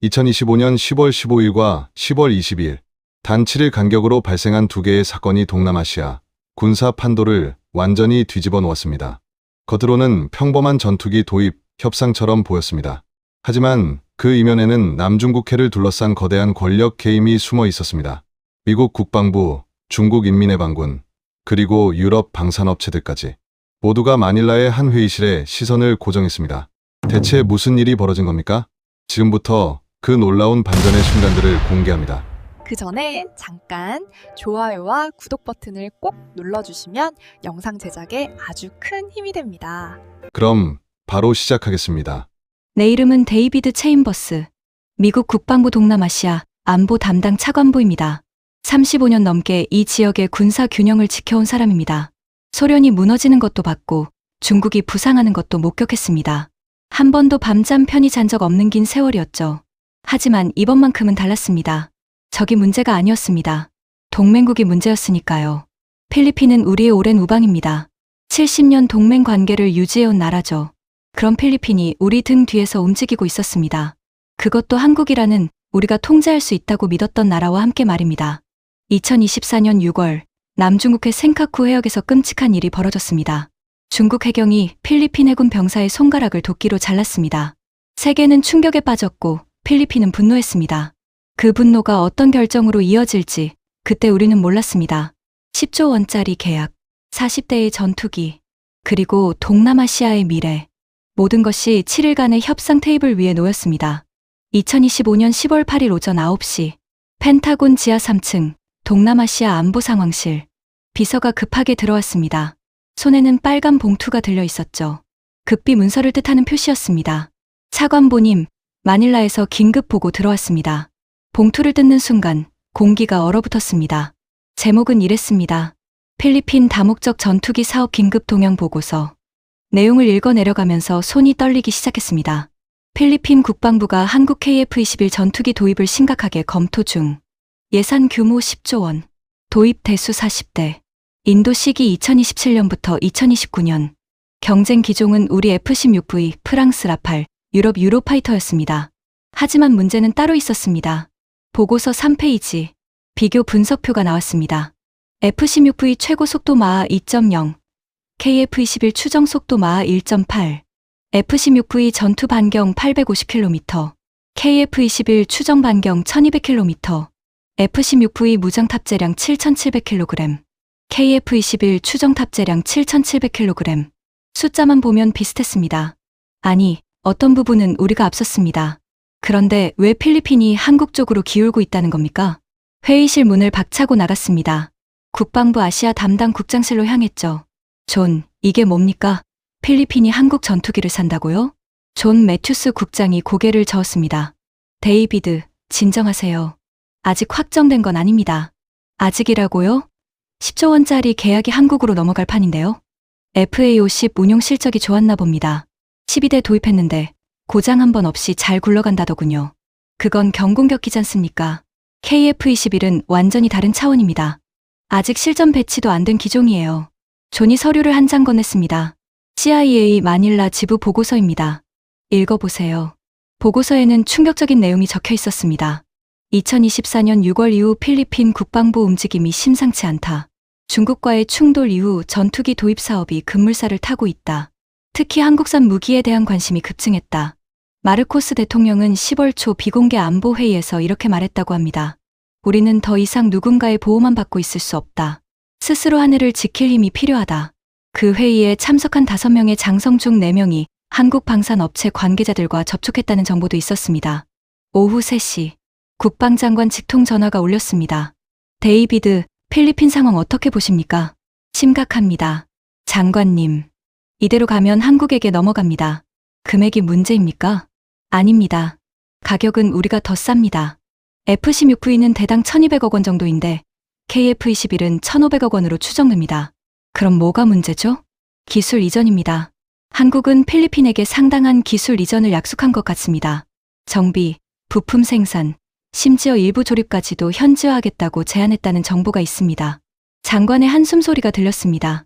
2025년 10월 15일과 10월 22일, 단 7일 간격으로 발생한 두 개의 사건이 동남아시아 군사 판도를 완전히 뒤집어 놓았습니다. 겉으로는 평범한 전투기 도입 협상처럼 보였습니다. 하지만 그 이면에는 남중국해를 둘러싼 거대한 권력 게임이 숨어 있었습니다. 미국 국방부, 중국 인민해방군, 그리고 유럽 방산업체들까지 모두가 마닐라의 한 회의실에 시선을 고정했습니다. 대체 무슨 일이 벌어진 겁니까? 지금부터 그 놀라운 반전의 순간들을 공개합니다. 그 전에 잠깐 좋아요와 구독 버튼을 꼭 눌러주시면 영상 제작에 아주 큰 힘이 됩니다. 그럼 바로 시작하겠습니다. 내 이름은 데이비드 체인버스. 미국 국방부 동남아시아 안보 담당 차관보입니다. 35년 넘게 이 지역의 군사 균형을 지켜온 사람입니다. 소련이 무너지는 것도 봤고 중국이 부상하는 것도 목격했습니다. 한 번도 밤잠 편히 잔 적 없는 긴 세월이었죠. 하지만 이번만큼은 달랐습니다. 적이 문제가 아니었습니다. 동맹국이 문제였으니까요. 필리핀은 우리의 오랜 우방입니다. 70년 동맹 관계를 유지해온 나라죠. 그런 필리핀이 우리 등 뒤에서 움직이고 있었습니다. 그것도 한국이라는 우리가 통제할 수 있다고 믿었던 나라와 함께 말입니다. 2024년 6월 남중국해 센카쿠 해역에서 끔찍한 일이 벌어졌습니다. 중국 해경이 필리핀 해군 병사의 손가락을 도끼로 잘랐습니다. 세계는 충격에 빠졌고 필리핀은 분노했습니다. 그 분노가 어떤 결정으로 이어질지 그때 우리는 몰랐습니다. 10조 원짜리 계약, 40대의 전투기, 그리고 동남아시아의 미래. 모든 것이 7일간의 협상 테이블 위에 놓였습니다. 2025년 10월 8일 오전 9시, 펜타곤 지하 3층, 동남아시아 안보상황실. 비서가 급하게 들어왔습니다. 손에는 빨간 봉투가 들려 있었죠. 급비 문서를 뜻하는 표시였습니다. 차관보님, 마닐라에서 긴급 보고 들어왔습니다. 봉투를 뜯는 순간 공기가 얼어붙었습니다. 제목은 이랬습니다. 필리핀 다목적 전투기 사업 긴급 동향 보고서. 내용을 읽어 내려가면서 손이 떨리기 시작했습니다. 필리핀 국방부가 한국 KF-21 전투기 도입을 심각하게 검토 중. 예산 규모 10조 원. 도입 대수 40대. 인도 시기 2027년부터 2029년. 경쟁 기종은 우리 F-16V, 프랑스 라팔, 유럽 유로파이터였습니다. 하지만 문제는 따로 있었습니다. 보고서 3페이지. 비교 분석표가 나왔습니다. F-16V 최고 속도 마하 2.0, KF-21 추정 속도 마하 1.8, F-16V 전투 반경 850km, KF-21 추정 반경 1200km, F-16V 무장 탑재량 7700kg, KF-21 추정 탑재량 7700kg. 숫자만 보면 비슷했습니다. 아니, 어떤 부분은 우리가 앞섰습니다. 그런데 왜 필리핀이 한국 쪽으로 기울고 있다는 겁니까? 회의실 문을 박차고 나갔습니다. 국방부 아시아 담당 국장실로 향했죠. 존, 이게 뭡니까? 필리핀이 한국 전투기를 산다고요? 존 매튜스 국장이 고개를 저었습니다. 데이비드, 진정하세요. 아직 확정된 건 아닙니다. 아직이라고요? 10조 원짜리 계약이 한국으로 넘어갈 판인데요. FA-50 운용 실적이 좋았나 봅니다. 12대 도입했는데 고장 한 번 없이 잘 굴러간다더군요. 그건 경공격기지 않습니까? KF-21은 완전히 다른 차원입니다. 아직 실전 배치도 안 된 기종이에요. 존이 서류를 한 장 건넸습니다. CIA 마닐라 지부 보고서입니다. 읽어보세요. 보고서에는 충격적인 내용이 적혀 있었습니다. 2024년 6월 이후 필리핀 국방부 움직임이 심상치 않다. 중국과의 충돌 이후 전투기 도입 사업이 급물살을 타고 있다. 특히 한국산 무기에 대한 관심이 급증했다. 마르코스 대통령은 10월 초 비공개 안보회의에서 이렇게 말했다고 합니다. 우리는 더 이상 누군가의 보호만 받고 있을 수 없다. 스스로 하늘을 지킬 힘이 필요하다. 그 회의에 참석한 5명의 장성 중 4명이 한국 방산업체 관계자들과 접촉했다는 정보도 있었습니다. 오후 3시, 국방장관 직통 전화가 울렸습니다. 데이비드, 필리핀 상황 어떻게 보십니까? 심각합니다. 장관님, 이대로 가면 한국에게 넘어갑니다. 금액이 문제입니까? 아닙니다. 가격은 우리가 더 쌉니다. F-16V는 대당 1200억 원 정도인데 KF-21은 1500억 원으로 추정됩니다. 그럼 뭐가 문제죠? 기술 이전입니다. 한국은 필리핀에게 상당한 기술 이전을 약속한 것 같습니다. 정비, 부품 생산, 심지어 일부 조립까지도 현지화하겠다고 제안했다는 정보가 있습니다. 장관의 한숨 소리가 들렸습니다.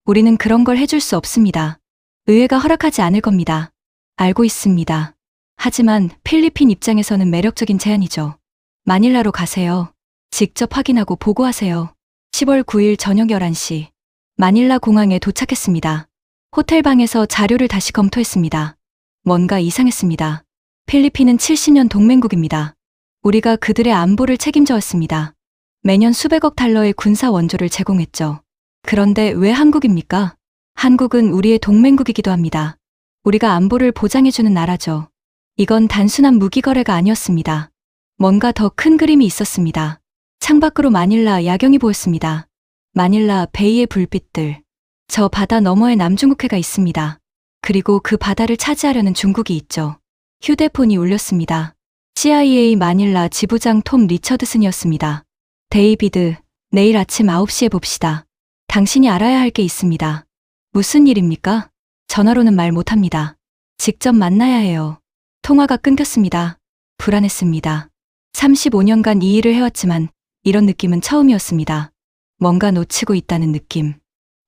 우리는 그런 걸 해줄 수 없습니다. 의회가 허락하지 않을 겁니다. 알고 있습니다. 하지만 필리핀 입장에서는 매력적인 제안이죠. 마닐라로 가세요. 직접 확인하고 보고하세요. 10월 9일 저녁 11시. 마닐라 공항에 도착했습니다. 호텔방에서 자료를 다시 검토했습니다. 뭔가 이상했습니다. 필리핀은 70년 동맹국입니다. 우리가 그들의 안보를 책임져 왔습니다. 매년 수백억 달러의 군사 원조를 제공했죠. 그런데 왜 한국입니까? 한국은 우리의 동맹국이기도 합니다. 우리가 안보를 보장해주는 나라죠. 이건 단순한 무기 거래가 아니었습니다. 뭔가 더 큰 그림이 있었습니다. 창밖으로 마닐라 야경이 보였습니다. 마닐라 베이의 불빛들. 저 바다 너머에 남중국해가 있습니다. 그리고 그 바다를 차지하려는 중국이 있죠. 휴대폰이 울렸습니다. CIA 마닐라 지부장 톰 리처드슨이었습니다. 데이비드, 내일 아침 9시에 봅시다. 당신이 알아야 할 게 있습니다. 무슨 일입니까? 전화로는 말 못합니다. 직접 만나야 해요. 통화가 끊겼습니다. 불안했습니다. 35년간 이 일을 해왔지만 이런 느낌은 처음이었습니다. 뭔가 놓치고 있다는 느낌.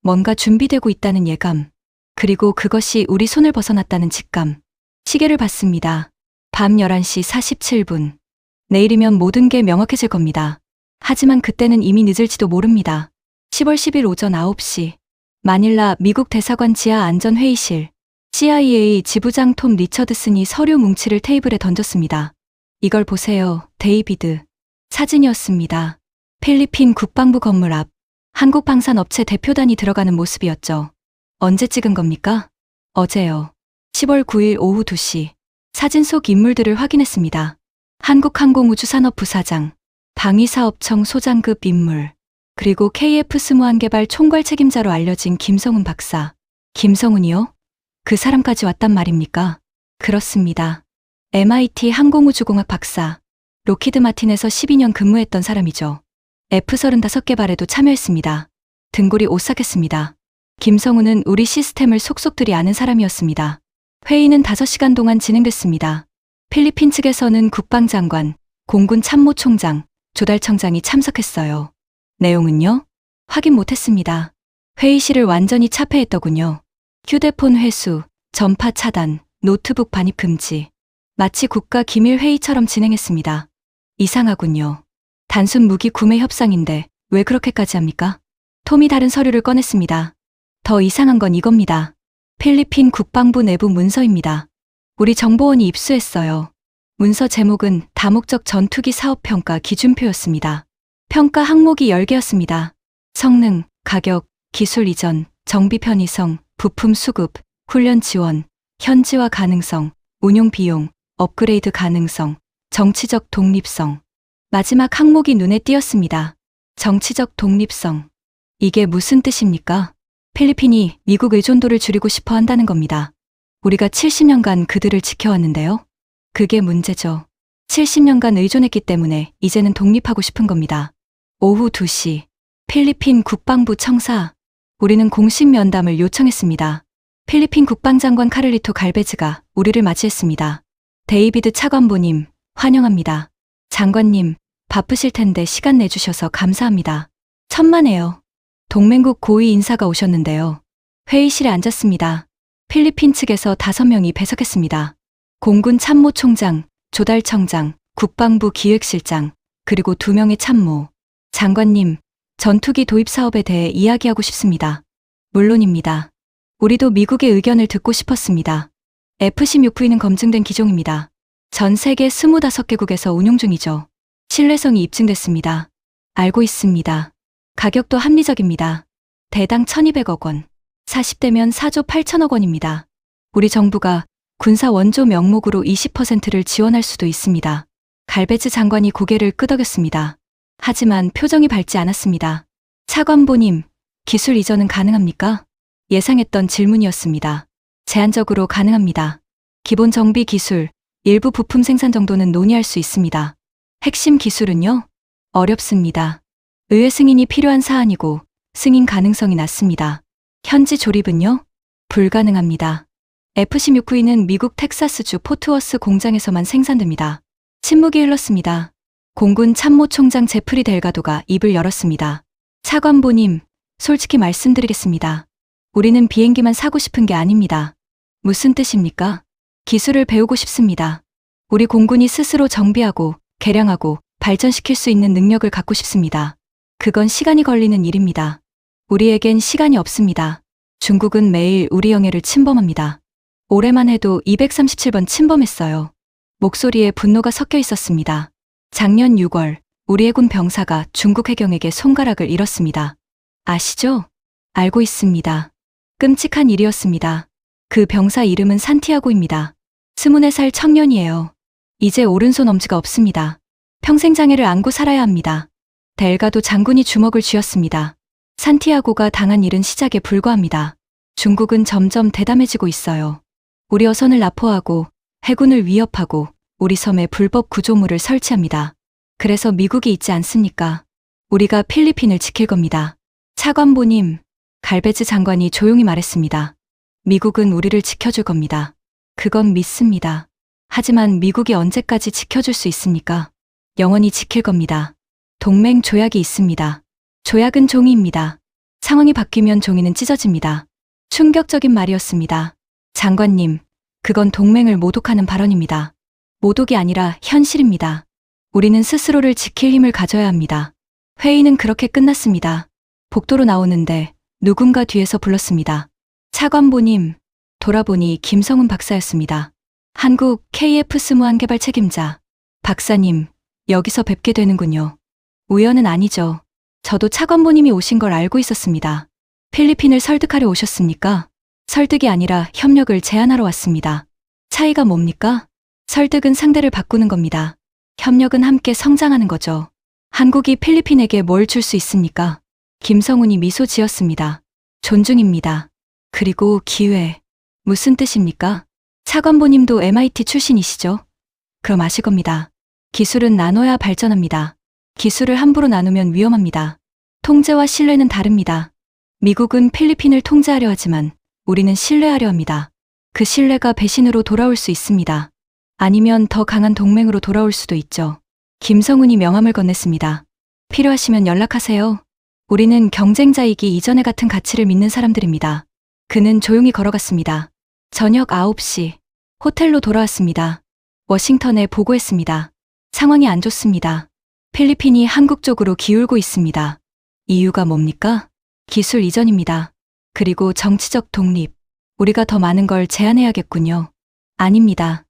뭔가 준비되고 있다는 예감. 그리고 그것이 우리 손을 벗어났다는 직감. 시계를 봤습니다. 밤 11시 47분. 내일이면 모든 게 명확해질 겁니다. 하지만 그때는 이미 늦을지도 모릅니다. 10월 10일 오전 9시. 마닐라 미국 대사관 지하 안전회의실. CIA 지부장 톰 리처드슨이 서류 뭉치를 테이블에 던졌습니다. 이걸 보세요, 데이비드. 사진이었습니다. 필리핀 국방부 건물 앞. 한국 방산업체 대표단이 들어가는 모습이었죠. 언제 찍은 겁니까? 어제요. 10월 9일 오후 2시. 사진 속 인물들을 확인했습니다. 한국항공우주산업 부사장, 방위사업청 소장급 인물, 그리고 KF 스무한개발 총괄 책임자로 알려진 김성훈 박사. 김성훈이요? 그 사람까지 왔단 말입니까? 그렇습니다. MIT 항공우주공학 박사, 로키드 마틴에서 12년 근무했던 사람이죠. F-35 개발에도 참여했습니다. 등골이 오싹했습니다. 김성훈은 우리 시스템을 속속들이 아는 사람이었습니다. 회의는 5시간 동안 진행됐습니다. 필리핀 측에서는 국방장관, 공군 참모총장, 조달청장이 참석했어요. 내용은요? 확인 못했습니다. 회의실을 완전히 차폐했더군요. 휴대폰 회수, 전파 차단, 노트북 반입 금지. 마치 국가 기밀 회의처럼 진행했습니다. 이상하군요. 단순 무기 구매 협상인데 왜 그렇게까지 합니까? 톰이 다른 서류를 꺼냈습니다. 더 이상한 건 이겁니다. 필리핀 국방부 내부 문서입니다. 우리 정보원이 입수했어요. 문서 제목은 다목적 전투기 사업평가 기준표였습니다. 평가 항목이 10개였습니다. 성능, 가격, 기술 이전, 정비 편의성, 부품 수급, 훈련 지원, 현지화 가능성, 운용 비용, 업그레이드 가능성, 정치적 독립성. 마지막 항목이 눈에 띄었습니다. 정치적 독립성. 이게 무슨 뜻입니까? 필리핀이 미국 의존도를 줄이고 싶어 한다는 겁니다. 우리가 70년간 그들을 지켜왔는데요. 그게 문제죠. 70년간 의존했기 때문에 이제는 독립하고 싶은 겁니다. 오후 2시. 필리핀 국방부 청사. 우리는 공식 면담을 요청했습니다. 필리핀 국방장관 카를리토 갈베즈가 우리를 맞이했습니다. 데이비드 차관보님, 환영합니다. 장관님, 바쁘실 텐데 시간 내주셔서 감사합니다. 천만에요. 동맹국 고위 인사가 오셨는데요. 회의실에 앉았습니다. 필리핀 측에서 5명이 배석했습니다. 공군 참모총장, 조달청장, 국방부 기획실장, 그리고 2명의 참모. 장관님, 전투기 도입 사업에 대해 이야기하고 싶습니다. 물론입니다. 우리도 미국의 의견을 듣고 싶었습니다. F-16V는 검증된 기종입니다. 전 세계 25개국에서 운용 중이죠. 신뢰성이 입증됐습니다. 알고 있습니다. 가격도 합리적입니다. 대당 1200억 원. 40대면 4조 8천억 원입니다. 우리 정부가 군사 원조 명목으로 20%를 지원할 수도 있습니다. 갈베즈 장관이 고개를 끄덕였습니다. 하지만 표정이 밝지 않았습니다. 차관보님, 기술 이전은 가능합니까? 예상했던 질문이었습니다. 제한적으로 가능합니다. 기본 정비 기술, 일부 부품 생산 정도는 논의할 수 있습니다. 핵심 기술은요? 어렵습니다. 의회 승인이 필요한 사안이고 승인 가능성이 낮습니다. 현지 조립은요? 불가능합니다. F-16V는 미국 텍사스주 포트워스 공장에서만 생산됩니다. 침묵이 흘렀습니다. 공군 참모총장 제프리 델가도가 입을 열었습니다. 차관보님, 솔직히 말씀드리겠습니다. 우리는 비행기만 사고 싶은 게 아닙니다. 무슨 뜻입니까? 기술을 배우고 싶습니다. 우리 공군이 스스로 정비하고 개량하고 발전시킬 수 있는 능력을 갖고 싶습니다. 그건 시간이 걸리는 일입니다. 우리에겐 시간이 없습니다. 중국은 매일 우리 영해를 침범합니다. 올해만 해도 237번 침범했어요. 목소리에 분노가 섞여 있었습니다. 작년 6월 우리 해군 병사가 중국 해경에게 손가락을 잃었습니다. 아시죠? 알고 있습니다. 끔찍한 일이었습니다. 그 병사 이름은 산티아고입니다. 24살 청년이에요. 이제 오른손 엄지가 없습니다. 평생 장애를 안고 살아야 합니다. 델가도 장군이 주먹을 쥐었습니다. 산티아고가 당한 일은 시작에 불과합니다. 중국은 점점 대담해지고 있어요. 우리 어선을 납포하고 해군을 위협하고 우리 섬에 불법 구조물을 설치합니다. 그래서 미국이 있지 않습니까? 우리가 필리핀을 지킬 겁니다. 차관보님, 갈베즈 장관이 조용히 말했습니다. 미국은 우리를 지켜줄 겁니다. 그건 믿습니다. 하지만 미국이 언제까지 지켜줄 수 있습니까? 영원히 지킬 겁니다. 동맹 조약이 있습니다. 조약은 종이입니다. 상황이 바뀌면 종이는 찢어집니다. 충격적인 말이었습니다. 장관님, 그건 동맹을 모독하는 발언입니다. 모독이 아니라 현실입니다. 우리는 스스로를 지킬 힘을 가져야 합니다. 회의는 그렇게 끝났습니다. 복도로 나오는데 누군가 뒤에서 불렀습니다. 차관보님, 돌아보니 김성훈 박사였습니다. 한국 KF-21 개발 책임자. 박사님, 여기서 뵙게 되는군요. 우연은 아니죠. 저도 차관보님이 오신 걸 알고 있었습니다. 필리핀을 설득하려 오셨습니까? 설득이 아니라 협력을 제안하러 왔습니다. 차이가 뭡니까? 설득은 상대를 바꾸는 겁니다. 협력은 함께 성장하는 거죠. 한국이 필리핀에게 뭘 줄 수 있습니까? 김성훈이 미소 지었습니다. 존중입니다. 그리고 기회. 무슨 뜻입니까? 차관보님도 MIT 출신이시죠? 그럼 아실 겁니다. 기술은 나눠야 발전합니다. 기술을 함부로 나누면 위험합니다. 통제와 신뢰는 다릅니다. 미국은 필리핀을 통제하려 하지만 우리는 신뢰하려 합니다. 그 신뢰가 배신으로 돌아올 수 있습니다. 아니면 더 강한 동맹으로 돌아올 수도 있죠. 김성훈이 명함을 건넸습니다. 필요하시면 연락하세요. 우리는 경쟁자이기 이전에 같은 가치를 믿는 사람들입니다. 그는 조용히 걸어갔습니다. 저녁 9시, 호텔로 돌아왔습니다. 워싱턴에 보고했습니다. 상황이 안 좋습니다. 필리핀이 한국 쪽으로 기울고 있습니다. 이유가 뭡니까? 기술 이전입니다. 그리고 정치적 독립. 우리가 더 많은 걸 제안해야겠군요. 아닙니다.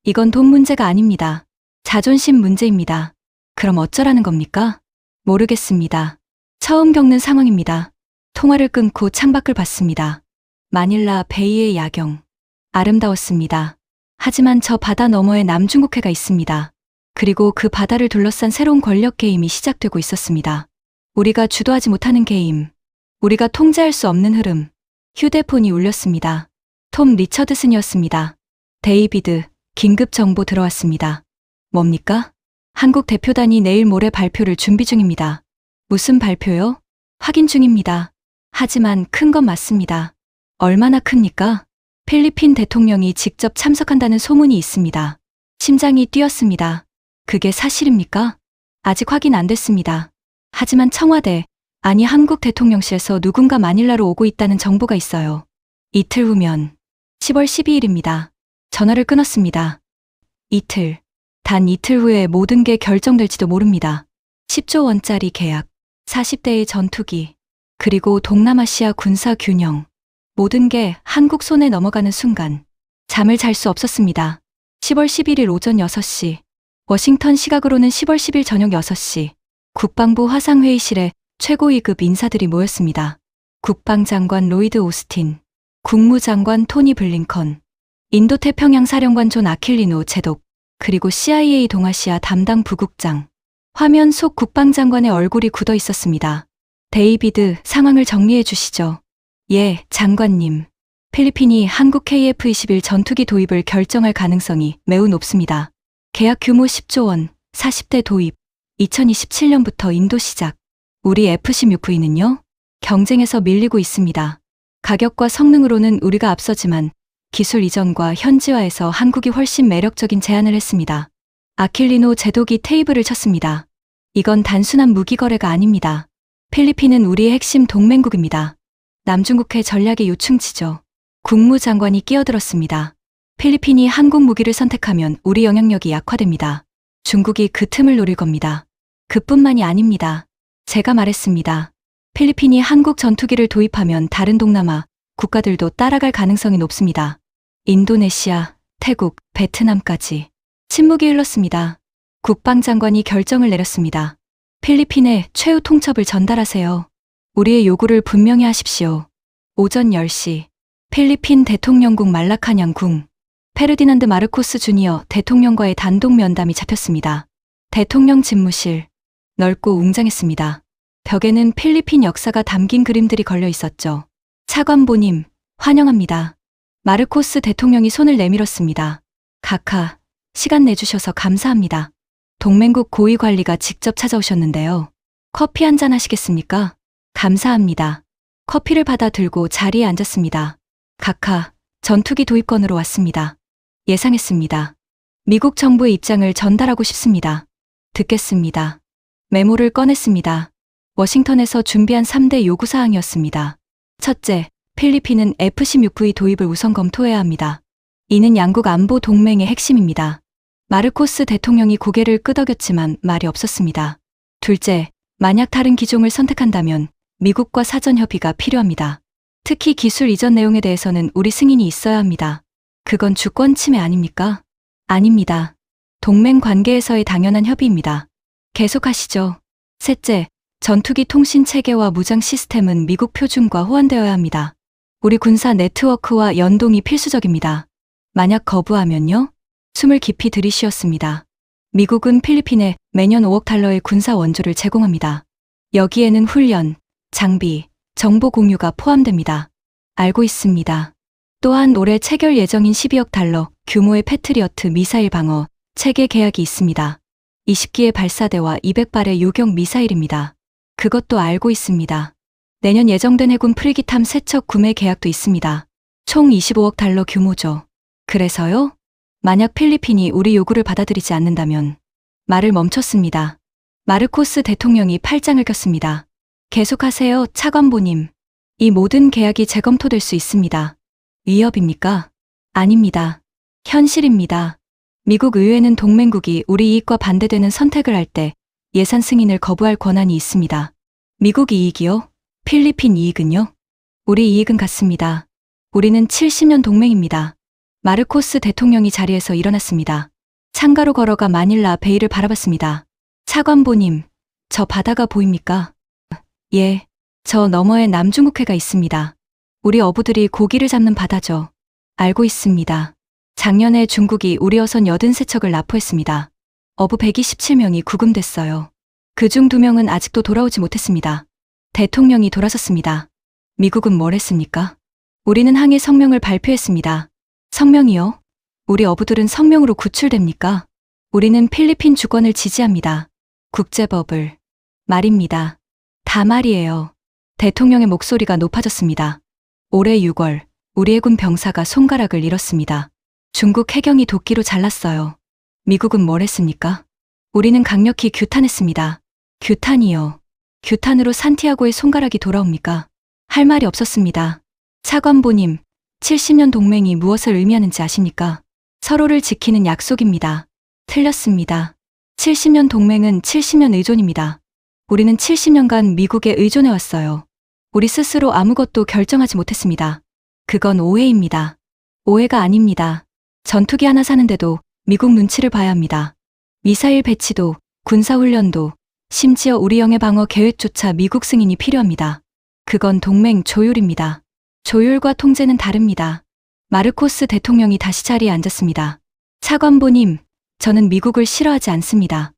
이건 돈 문제가 아닙니다. 자존심 문제입니다. 그럼 어쩌라는 겁니까? 모르겠습니다. 처음 겪는 상황입니다. 통화를 끊고 창밖을 봤습니다. 마닐라 베이의 야경. 아름다웠습니다. 하지만 저 바다 너머에 남중국해가 있습니다. 그리고 그 바다를 둘러싼 새로운 권력 게임이 시작되고 있었습니다. 우리가 주도하지 못하는 게임. 우리가 통제할 수 없는 흐름. 휴대폰이 울렸습니다. 톰 리처드슨이었습니다. 데이비드, 긴급 정보 들어왔습니다. 뭡니까? 한국 대표단이 내일 모레 발표를 준비 중입니다. 무슨 발표요? 확인 중입니다. 하지만 큰 건 맞습니다. 얼마나 큽니까? 필리핀 대통령이 직접 참석한다는 소문이 있습니다. 심장이 뛰었습니다. 그게 사실입니까? 아직 확인 안 됐습니다. 하지만 청와대, 아니 한국 대통령실에서 누군가 마닐라로 오고 있다는 정보가 있어요. 이틀 후면 10월 12일입니다. 전화를 끊었습니다. 이틀. 단 이틀 후에 모든 게 결정될지도 모릅니다. 10조 원짜리 계약, 40대의 전투기, 그리고 동남아시아 군사 균형. 모든 게 한국 손에 넘어가는 순간 잠을 잘 수 없었습니다. 10월 11일 오전 6시, 워싱턴 시각으로는 10월 10일 저녁 6시, 국방부 화상회의실에 최고 2급 인사들이 모였습니다. 국방장관 로이드 오스틴, 국무장관 토니 블링컨, 인도태평양 사령관 존 아킬리노 제독, 그리고 CIA 동아시아 담당 부국장. 화면 속 국방장관의 얼굴이 굳어 있었습니다. 데이비드, 상황을 정리해 주시죠. 예, 장관님. 필리핀이 한국 KF-21 전투기 도입을 결정할 가능성이 매우 높습니다. 계약 규모 10조 원, 40대 도입, 2027년부터 인도 시작. 우리 F-16V는요? 경쟁에서 밀리고 있습니다. 가격과 성능으로는 우리가 앞서지만 기술 이전과 현지화에서 한국이 훨씬 매력적인 제안을 했습니다. 아킬리노 제독이 테이블을 쳤습니다. 이건 단순한 무기 거래가 아닙니다. 필리핀은 우리의 핵심 동맹국입니다. 남중국해 전략의 요충지죠. 국무장관이 끼어들었습니다. 필리핀이 한국 무기를 선택하면 우리 영향력이 약화됩니다. 중국이 그 틈을 노릴 겁니다. 그뿐만이 아닙니다. 제가 말했습니다. 필리핀이 한국 전투기를 도입하면 다른 동남아 국가들도 따라갈 가능성이 높습니다. 인도네시아, 태국, 베트남까지 침묵이 흘렀습니다. 국방장관이 결정을 내렸습니다. 필리핀에 최후 통첩을 전달하세요. 우리의 요구를 분명히 하십시오. 오전 10시 필리핀 대통령궁 말라카냥 궁 페르디난드 마르코스 주니어 대통령과의 단독 면담이 잡혔습니다. 대통령 집무실 넓고 웅장했습니다. 벽에는 필리핀 역사가 담긴 그림들이 걸려 있었죠. 차관보님, 환영합니다. 마르코스 대통령이 손을 내밀었습니다. 카카, 시간 내주셔서 감사합니다. 동맹국 고위 관리가 직접 찾아오셨는데요. 커피 한잔 하시겠습니까? 감사합니다. 커피를 받아 들고 자리에 앉았습니다. 카카, 전투기 도입건으로 왔습니다. 예상했습니다. 미국 정부의 입장을 전달하고 싶습니다. 듣겠습니다. 메모를 꺼냈습니다. 워싱턴에서 준비한 3대 요구사항이었습니다. 첫째, 필리핀은 F-16V 도입을 우선 검토해야 합니다. 이는 양국 안보 동맹의 핵심입니다. 마르코스 대통령이 고개를 끄덕였지만 말이 없었습니다. 둘째, 만약 다른 기종을 선택한다면 미국과 사전 협의가 필요합니다. 특히 기술 이전 내용에 대해서는 우리 승인이 있어야 합니다. 그건 주권 침해 아닙니까? 아닙니다. 동맹 관계에서의 당연한 협의입니다. 계속하시죠. 셋째, 전투기 통신 체계와 무장 시스템은 미국 표준과 호환되어야 합니다. 우리 군사 네트워크와 연동이 필수적입니다. 만약 거부하면요? 숨을 깊이 들이쉬었습니다. 미국은 필리핀에 매년 5억 달러의 군사 원조를 제공합니다. 여기에는 훈련, 장비, 정보 공유가 포함됩니다. 알고 있습니다. 또한 올해 체결 예정인 12억 달러 규모의 패트리어트 미사일 방어 체계 계약이 있습니다. 20기의 발사대와 200발의 요격 미사일입니다. 그것도 알고 있습니다. 내년 예정된 해군 프리기탐 3척 구매 계약도 있습니다. 총 25억 달러 규모죠. 그래서요? 만약 필리핀이 우리 요구를 받아들이지 않는다면 말을 멈췄습니다. 마르코스 대통령이 팔짱을 꼈습니다. 계속하세요, 차관보님. 이 모든 계약이 재검토될 수 있습니다. 위협입니까? 아닙니다. 현실입니다. 미국 의회는 동맹국이 우리 이익과 반대되는 선택을 할 때 예산 승인을 거부할 권한이 있습니다. 미국 이익이요? 필리핀 이익은요? 우리 이익은 같습니다. 우리는 70년 동맹입니다. 마르코스 대통령이 자리에서 일어났습니다. 창가로 걸어가 마닐라 베이를 바라봤습니다. 차관보님, 저 바다가 보입니까? 예, 저 너머에 남중국해가 있습니다. 우리 어부들이 고기를 잡는 바다죠. 알고 있습니다. 작년에 중국이 우리 어선 83척을 납포했습니다. 어부 127명이 구금됐어요. 그중 2명은 아직도 돌아오지 못했습니다. 대통령이 돌아섰습니다. 미국은 뭘 했습니까? 우리는 항해 성명을 발표했습니다. 성명이요? 우리 어부들은 성명으로 구출됩니까? 우리는 필리핀 주권을 지지합니다. 국제법을. 말입니다. 다 말이에요. 대통령의 목소리가 높아졌습니다. 올해 6월 우리 해군 병사가 손가락을 잃었습니다. 중국 해경이 도끼로 잘랐어요. 미국은 뭘 했습니까? 우리는 강력히 규탄했습니다. 규탄이요. 규탄으로 산티아고의 손가락이 돌아옵니까? 할 말이 없었습니다. 차관보님, 70년 동맹이 무엇을 의미하는지 아십니까? 서로를 지키는 약속입니다. 틀렸습니다. 70년 동맹은 70년 의존입니다. 우리는 70년간 미국에 의존해왔어요. 우리 스스로 아무것도 결정하지 못했습니다. 그건 오해입니다. 오해가 아닙니다. 전투기 하나 사는데도 미국 눈치를 봐야 합니다. 미사일 배치도, 군사훈련도, 심지어 우리 영해 방어 계획조차 미국 승인이 필요합니다. 그건 동맹 조율입니다. 조율과 통제는 다릅니다. 마르코스 대통령이 다시 자리에 앉았습니다. 차관보님, 저는 미국을 싫어하지 않습니다.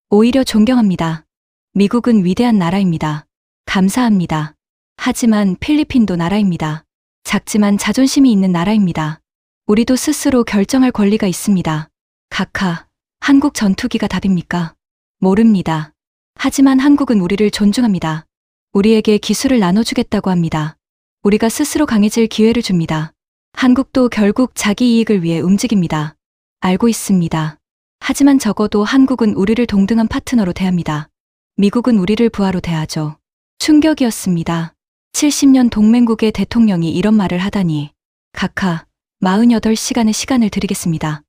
오히려 존경합니다. 미국은 위대한 나라입니다. 감사합니다. 하지만 필리핀도 나라입니다. 작지만 자존심이 있는 나라입니다. 우리도 스스로 결정할 권리가 있습니다. 카카, 한국 전투기가 답입니까? 모릅니다. 하지만 한국은 우리를 존중합니다. 우리에게 기술을 나눠주겠다고 합니다. 우리가 스스로 강해질 기회를 줍니다. 한국도 결국 자기 이익을 위해 움직입니다. 알고 있습니다. 하지만 적어도 한국은 우리를 동등한 파트너로 대합니다. 미국은 우리를 부하로 대하죠. 충격이었습니다. 70년 동맹국의 대통령이 이런 말을 하다니. 카카, 48시간의 시간을 드리겠습니다.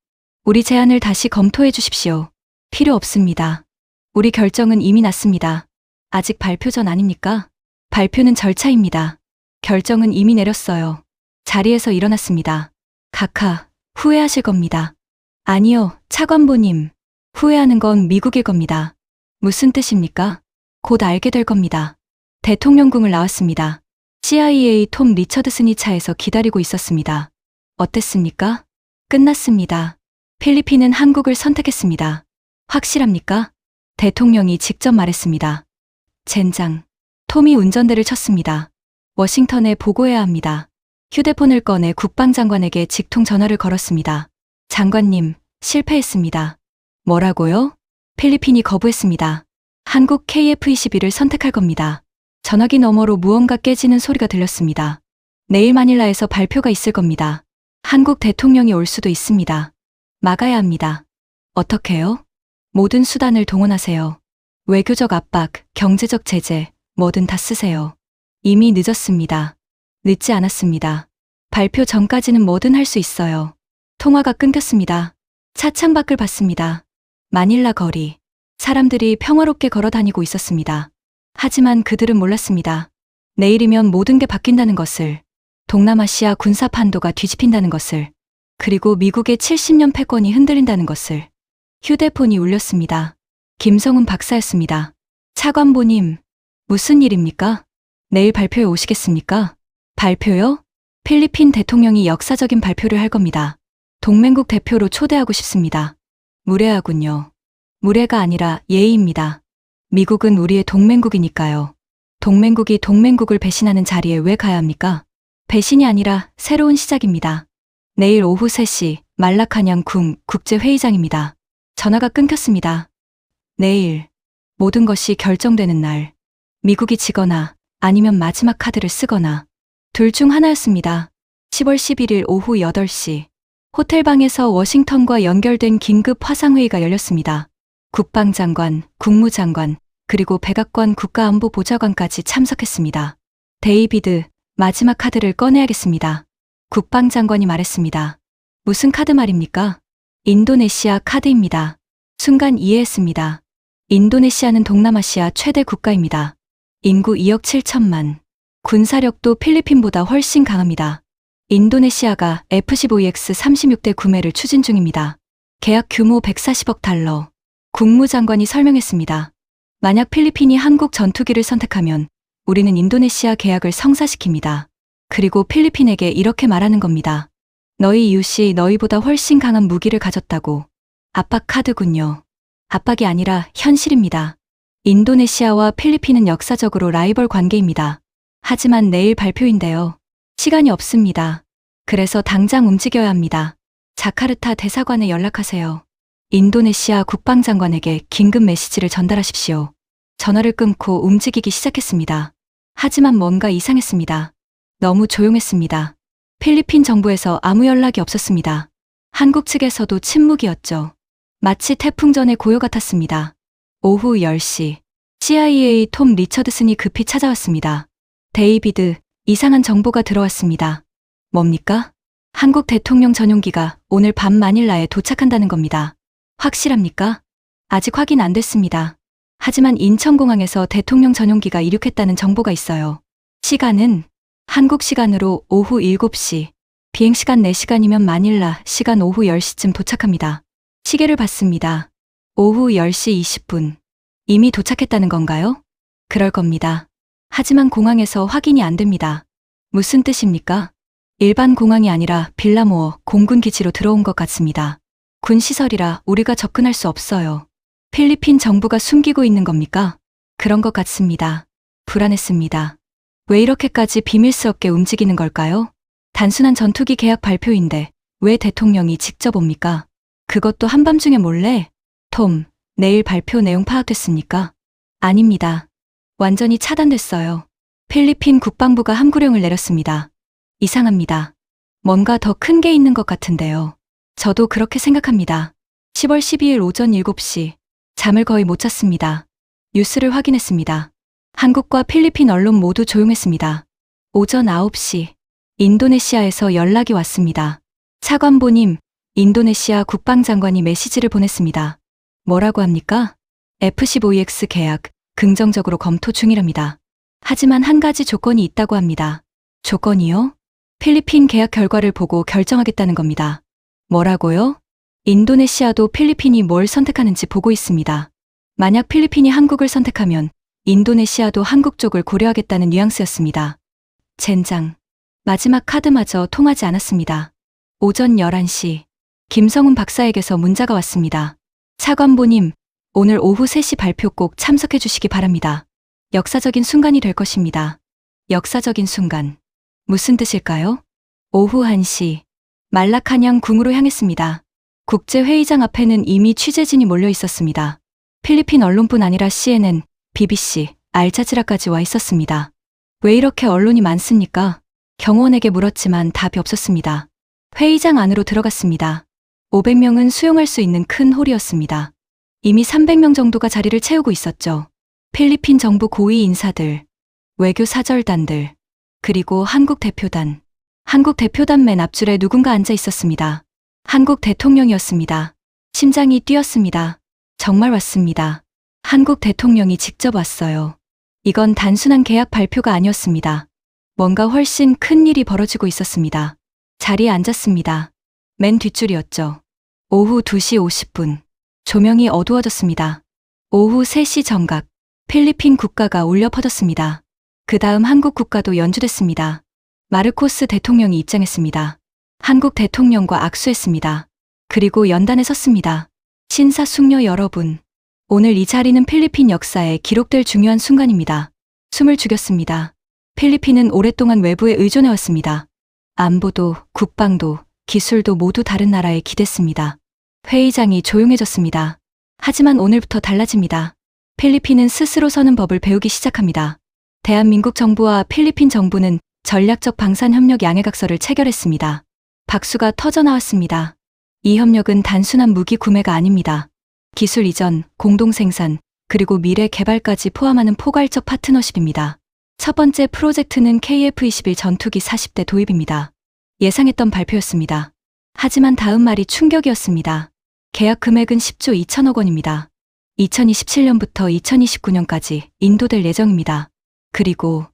우리 제안을 다시 검토해 주십시오. 필요 없습니다. 우리 결정은 이미 났습니다. 아직 발표 전 아닙니까? 발표는 절차입니다. 결정은 이미 내렸어요. 자리에서 일어났습니다. 각하, 후회하실 겁니다. 아니요, 차관보님. 후회하는 건 미국일 겁니다. 무슨 뜻입니까? 곧 알게 될 겁니다. 대통령궁을 나왔습니다. CIA 톰 리처드슨이 차에서 기다리고 있었습니다. 어땠습니까? 끝났습니다. 필리핀은 한국을 선택했습니다. 확실합니까? 대통령이 직접 말했습니다. 젠장. 톰이 운전대를 쳤습니다. 워싱턴에 보고해야 합니다. 휴대폰을 꺼내 국방장관에게 직통 전화를 걸었습니다. 장관님, 실패했습니다. 뭐라고요? 필리핀이 거부했습니다. 한국 KF-21을 선택할 겁니다. 전화기 너머로 무언가 깨지는 소리가 들렸습니다. 내일 마닐라에서 발표가 있을 겁니다. 한국 대통령이 올 수도 있습니다. 막아야 합니다. 어떻게요? 모든 수단을 동원하세요. 외교적 압박, 경제적 제재, 뭐든 다 쓰세요. 이미 늦었습니다. 늦지 않았습니다. 발표 전까지는 뭐든 할 수 있어요. 통화가 끊겼습니다. 차 창밖을 봤습니다. 마닐라 거리. 사람들이 평화롭게 걸어 다니고 있었습니다. 하지만 그들은 몰랐습니다. 내일이면 모든 게 바뀐다는 것을. 동남아시아 군사 판도가 뒤집힌다는 것을. 그리고 미국의 70년 패권이 흔들린다는 것을. 휴대폰이 울렸습니다. 김성훈 박사였습니다. 차관보님, 무슨 일입니까? 내일 발표에 오시겠습니까? 발표요? 필리핀 대통령이 역사적인 발표를 할 겁니다. 동맹국 대표로 초대하고 싶습니다. 무례하군요. 무례가 아니라 예의입니다. 미국은 우리의 동맹국이니까요. 동맹국이 동맹국을 배신하는 자리에 왜 가야 합니까? 배신이 아니라 새로운 시작입니다. 내일 오후 3시 말라카냥 궁 국제회의장입니다. 전화가 끊겼습니다. 내일 모든 것이 결정되는 날. 미국이 지거나 아니면 마지막 카드를 쓰거나 둘 중 하나였습니다. 10월 11일 오후 8시 호텔방에서 워싱턴과 연결된 긴급 화상회의가 열렸습니다. 국방장관, 국무장관, 그리고 백악관 국가안보보좌관까지 참석했습니다. 데이비드, 마지막 카드를 꺼내야겠습니다. 국방장관이 말했습니다. 무슨 카드 말입니까? 인도네시아 카드입니다. 순간 이해했습니다. 인도네시아는 동남아시아 최대 국가입니다. 인구 2억 7천만. 군사력도 필리핀보다 훨씬 강합니다. 인도네시아가 F-15EX 36대 구매를 추진 중입니다. 계약 규모 140억 달러. 국무장관이 설명했습니다. 만약 필리핀이 한국 전투기를 선택하면 우리는 인도네시아 계약을 성사시킵니다. 그리고 필리핀에게 이렇게 말하는 겁니다. 너희 이웃이 너희보다 훨씬 강한 무기를 가졌다고. 압박 카드군요. 압박이 아니라 현실입니다. 인도네시아와 필리핀은 역사적으로 라이벌 관계입니다. 하지만 내일 발표인데요. 시간이 없습니다. 그래서 당장 움직여야 합니다. 자카르타 대사관에 연락하세요. 인도네시아 국방장관에게 긴급 메시지를 전달하십시오. 전화를 끊고 움직이기 시작했습니다. 하지만 뭔가 이상했습니다. 너무 조용했습니다. 필리핀 정부에서 아무 연락이 없었습니다. 한국 측에서도 침묵이었죠. 마치 태풍 전의 고요 같았습니다. 오후 10시 CIA 톰 리처드슨이 급히 찾아왔습니다. 데이비드, 이상한 정보가 들어왔습니다. 뭡니까? 한국 대통령 전용기가 오늘 밤 마닐라에 도착한다는 겁니다. 확실합니까? 아직 확인 안 됐습니다. 하지만 인천공항에서 대통령 전용기가 이륙했다는 정보가 있어요. 시간은 한국 시간으로 오후 7시, 비행시간 4시간이면 마닐라 시간 오후 10시쯤 도착합니다. 시계를 봤습니다. 오후 10시 20분. 이미 도착했다는 건가요? 그럴 겁니다. 하지만 공항에서 확인이 안 됩니다. 무슨 뜻입니까? 일반 공항이 아니라 빌라모어 공군 기지로 들어온 것 같습니다. 군 시설이라 우리가 접근할 수 없어요. 필리핀 정부가 숨기고 있는 겁니까? 그런 것 같습니다. 불안했습니다. 왜 이렇게까지 비밀스럽게 움직이는 걸까요? 단순한 전투기 계약 발표인데 왜 대통령이 직접 옵니까? 그것도 한밤중에 몰래? 톰, 내일 발표 내용 파악됐습니까? 아닙니다. 완전히 차단됐어요. 필리핀 국방부가 함구령을 내렸습니다. 이상합니다. 뭔가 더 큰 게 있는 것 같은데요. 저도 그렇게 생각합니다. 10월 12일 오전 7시. 잠을 거의 못 잤습니다. 뉴스를 확인했습니다. 한국과 필리핀 언론 모두 조용했습니다. 오전 9시. 인도네시아에서 연락이 왔습니다. 차관보님, 인도네시아 국방장관이 메시지를 보냈습니다. 뭐라고 합니까? F-15EX 계약, 긍정적으로 검토 중이랍니다. 하지만 한 가지 조건이 있다고 합니다. 조건이요? 필리핀 계약 결과를 보고 결정하겠다는 겁니다. 뭐라고요? 인도네시아도 필리핀이 뭘 선택하는지 보고 있습니다. 만약 필리핀이 한국을 선택하면 인도네시아도 한국 쪽을 고려하겠다는 뉘앙스였습니다. 젠장. 마지막 카드마저 통하지 않았습니다. 오전 11시, 김성훈 박사에게서 문자가 왔습니다. 차관보님, 오늘 오후 3시 발표 꼭 참석해 주시기 바랍니다. 역사적인 순간이 될 것입니다. 역사적인 순간. 무슨 뜻일까요? 오후 1시, 말라카냥 궁으로 향했습니다. 국제회의장 앞에는 이미 취재진이 몰려 있었습니다. 필리핀 언론뿐 아니라 CNN, BBC, 알자지라까지 와 있었습니다. 왜 이렇게 언론이 많습니까? 경호원에게 물었지만 답이 없었습니다. 회의장 안으로 들어갔습니다. 500명은 수용할 수 있는 큰 홀이었습니다. 이미 300명 정도가 자리를 채우고 있었죠. 필리핀 정부 고위 인사들, 외교 사절단들, 그리고 한국 대표단. 한국 대표단 맨 앞줄에 누군가 앉아 있었습니다. 한국 대통령이었습니다. 심장이 뛰었습니다. 정말 왔습니다. 한국 대통령이 직접 왔어요. 이건 단순한 계약 발표가 아니었습니다. 뭔가 훨씬 큰 일이 벌어지고 있었습니다. 자리에 앉았습니다. 맨 뒷줄이었죠. 오후 2시 50분. 조명이 어두워졌습니다. 오후 3시 정각. 필리핀 국가가 울려 퍼졌습니다. 그 다음 한국 국가도 연주됐습니다. 마르코스 대통령이 입장했습니다. 한국 대통령과 악수했습니다. 그리고 연단에 섰습니다. 신사숙녀 여러분. 오늘 이 자리는 필리핀 역사에 기록될 중요한 순간입니다. 숨을 죽였습니다. 필리핀은 오랫동안 외부에 의존해왔습니다. 안보도, 국방도, 기술도 모두 다른 나라에 기댔습니다. 회의장이 조용해졌습니다. 하지만 오늘부터 달라집니다. 필리핀은 스스로 서는 법을 배우기 시작합니다. 대한민국 정부와 필리핀 정부는 전략적 방산협력 양해각서를 체결했습니다. 박수가 터져나왔습니다. 이 협력은 단순한 무기 구매가 아닙니다. 기술 이전, 공동생산, 그리고 미래 개발까지 포함하는 포괄적 파트너십입니다. 첫 번째 프로젝트는 KF-21 전투기 40대 도입입니다. 예상했던 발표였습니다. 하지만 다음 말이 충격이었습니다. 계약 금액은 10조 2천억 원입니다. 2027년부터 2029년까지 인도될 예정입니다. 그리고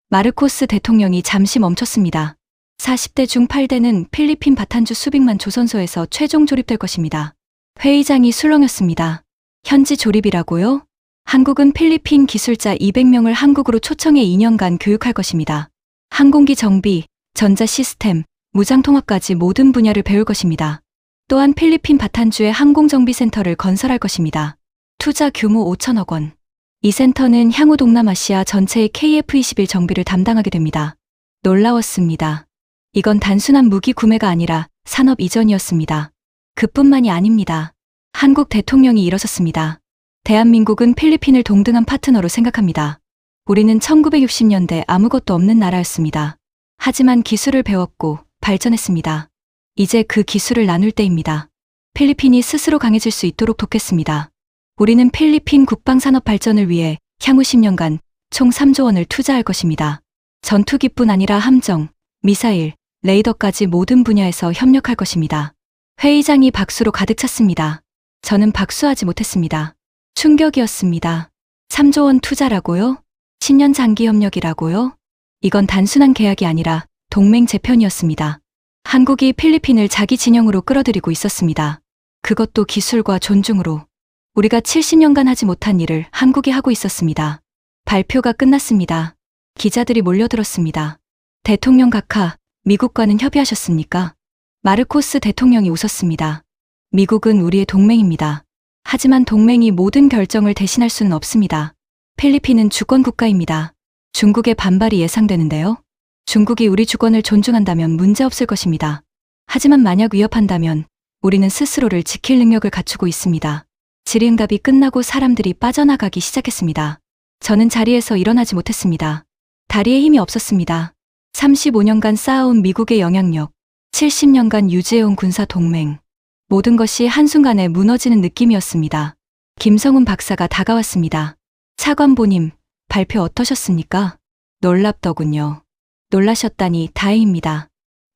마르코스 대통령이 잠시 멈췄습니다. 40대 중 8대는 필리핀 바탄주 수빅만 조선소에서 최종 조립될 것입니다. 회의장이 술렁였습니다. 현지 조립이라고요? 한국은 필리핀 기술자 200명을 한국으로 초청해 2년간 교육할 것입니다. 항공기 정비, 전자 시스템, 무장통합까지 모든 분야를 배울 것입니다. 또한 필리핀 바탄주에 항공정비센터를 건설할 것입니다. 투자 규모 5천억 원. 이 센터는 향후 동남아시아 전체의 KF-21 정비를 담당하게 됩니다. 놀라웠습니다. 이건 단순한 무기 구매가 아니라 산업 이전이었습니다. 그뿐만이 아닙니다. 한국 대통령이 일어섰습니다. 대한민국은 필리핀을 동등한 파트너로 생각합니다. 우리는 1960년대 아무것도 없는 나라였습니다. 하지만 기술을 배웠고 발전했습니다. 이제 그 기술을 나눌 때입니다. 필리핀이 스스로 강해질 수 있도록 돕겠습니다. 우리는 필리핀 국방산업 발전을 위해 향후 10년간 총 3조 원을 투자할 것입니다. 전투기뿐 아니라 함정, 미사일, 레이더까지 모든 분야에서 협력할 것입니다. 회의장이 박수로 가득 찼습니다. 저는 박수하지 못했습니다. 충격이었습니다. 3조 원 투자라고요? 10년 장기 협력이라고요? 이건 단순한 계약이 아니라 동맹 재편이었습니다. 한국이 필리핀을 자기 진영으로 끌어들이고 있었습니다. 그것도 기술과 존중으로. 우리가 70년간 하지 못한 일을 한국이 하고 있었습니다. 발표가 끝났습니다. 기자들이 몰려들었습니다. 대통령 각하, 미국과는 협의하셨습니까? 마르코스 대통령이 웃었습니다. 미국은 우리의 동맹입니다. 하지만 동맹이 모든 결정을 대신할 수는 없습니다. 필리핀은 주권 국가입니다. 중국의 반발이 예상되는데요. 중국이 우리 주권을 존중한다면 문제없을 것입니다. 하지만 만약 위협한다면 우리는 스스로를 지킬 능력을 갖추고 있습니다. 질의응답이 끝나고 사람들이 빠져나가기 시작했습니다. 저는 자리에서 일어나지 못했습니다. 다리에 힘이 없었습니다. 35년간 쌓아온 미국의 영향력, 70년간 유지해온 군사 동맹. 모든 것이 한순간에 무너지는 느낌이었습니다. 김성훈 박사가 다가왔습니다. 차관보님, 발표 어떠셨습니까? 놀랍더군요. 놀라셨다니 다행입니다.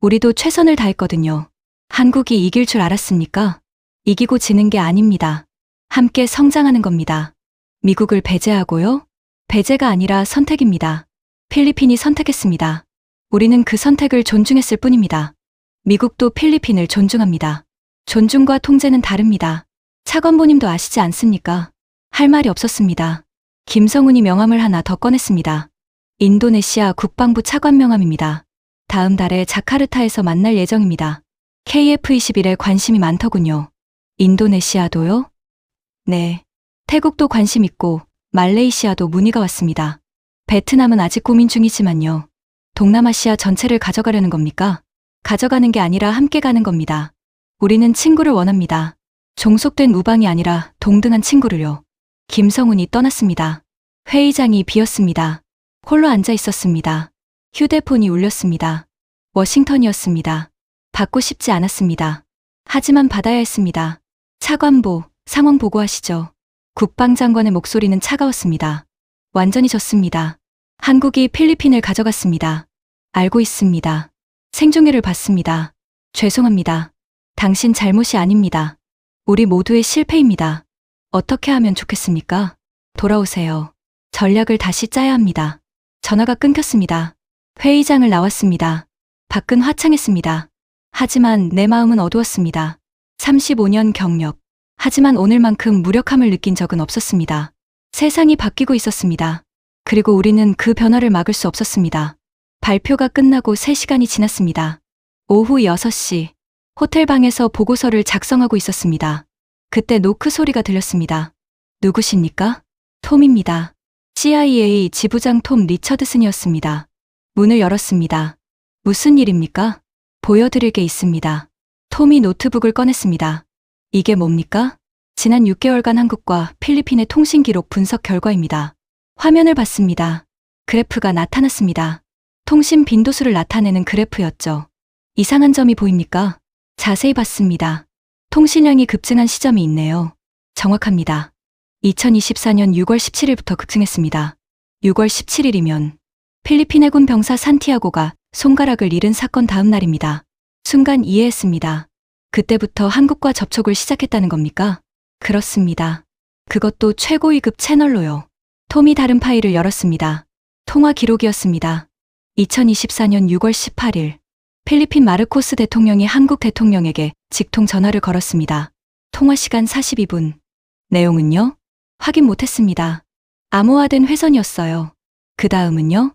우리도 최선을 다했거든요. 한국이 이길 줄 알았습니까? 이기고 지는 게 아닙니다. 함께 성장하는 겁니다. 미국을 배제하고요? 배제가 아니라 선택입니다. 필리핀이 선택했습니다. 우리는 그 선택을 존중했을 뿐입니다. 미국도 필리핀을 존중합니다. 존중과 통제는 다릅니다. 차관보님도 아시지 않습니까? 할 말이 없었습니다. 김성훈이 명함을 하나 더 꺼냈습니다. 인도네시아 국방부 차관 명함입니다. 다음 달에 자카르타에서 만날 예정입니다. KF-21에 관심이 많더군요. 인도네시아도요? 네. 태국도 관심 있고 말레이시아도 문의가 왔습니다. 베트남은 아직 고민 중이지만요. 동남아시아 전체를 가져가려는 겁니까? 가져가는 게 아니라 함께 가는 겁니다. 우리는 친구를 원합니다. 종속된 우방이 아니라 동등한 친구를요. 김성훈이 떠났습니다. 회의장이 비었습니다. 홀로 앉아 있었습니다. 휴대폰이 울렸습니다. 워싱턴이었습니다. 받고 싶지 않았습니다. 하지만 받아야 했습니다. 차관보, 상황 보고하시죠. 국방장관의 목소리는 차가웠습니다. 완전히 졌습니다. 한국이 필리핀을 가져갔습니다. 알고 있습니다. 생중계를 봤습니다. 죄송합니다. 당신 잘못이 아닙니다. 우리 모두의 실패입니다. 어떻게 하면 좋겠습니까? 돌아오세요. 전략을 다시 짜야 합니다. 전화가 끊겼습니다. 회의장을 나왔습니다. 밖은 화창했습니다. 하지만 내 마음은 어두웠습니다. 35년 경력. 하지만 오늘만큼 무력함을 느낀 적은 없었습니다. 세상이 바뀌고 있었습니다. 그리고 우리는 그 변화를 막을 수 없었습니다. 발표가 끝나고 3시간이 지났습니다. 오후 6시, 호텔방에서 보고서를 작성하고 있었습니다. 그때 노크 소리가 들렸습니다. 누구십니까? 톰입니다. CIA 지부장 톰 리처드슨이었습니다. 문을 열었습니다. 무슨 일입니까? 보여드릴 게 있습니다. 톰이 노트북을 꺼냈습니다. 이게 뭡니까? 지난 6개월간 한국과 필리핀의 통신 기록 분석 결과입니다. 화면을 봤습니다. 그래프가 나타났습니다. 통신 빈도수를 나타내는 그래프였죠. 이상한 점이 보입니까? 자세히 봤습니다. 통신량이 급증한 시점이 있네요. 정확합니다. 2024년 6월 17일부터 급증했습니다. 6월 17일이면 필리핀 해군 병사 산티아고가 손가락을 잃은 사건 다음 날입니다. 순간 이해했습니다. 그때부터 한국과 접촉을 시작했다는 겁니까? 그렇습니다. 그것도 최고위급 채널로요. 톰이 다른 파일을 열었습니다. 통화 기록이었습니다. 2024년 6월 18일 필리핀 마르코스 대통령이 한국 대통령에게 직통 전화를 걸었습니다. 통화 시간 42분. 내용은요? 확인 못했습니다. 암호화된 회선이었어요. 그 다음은요?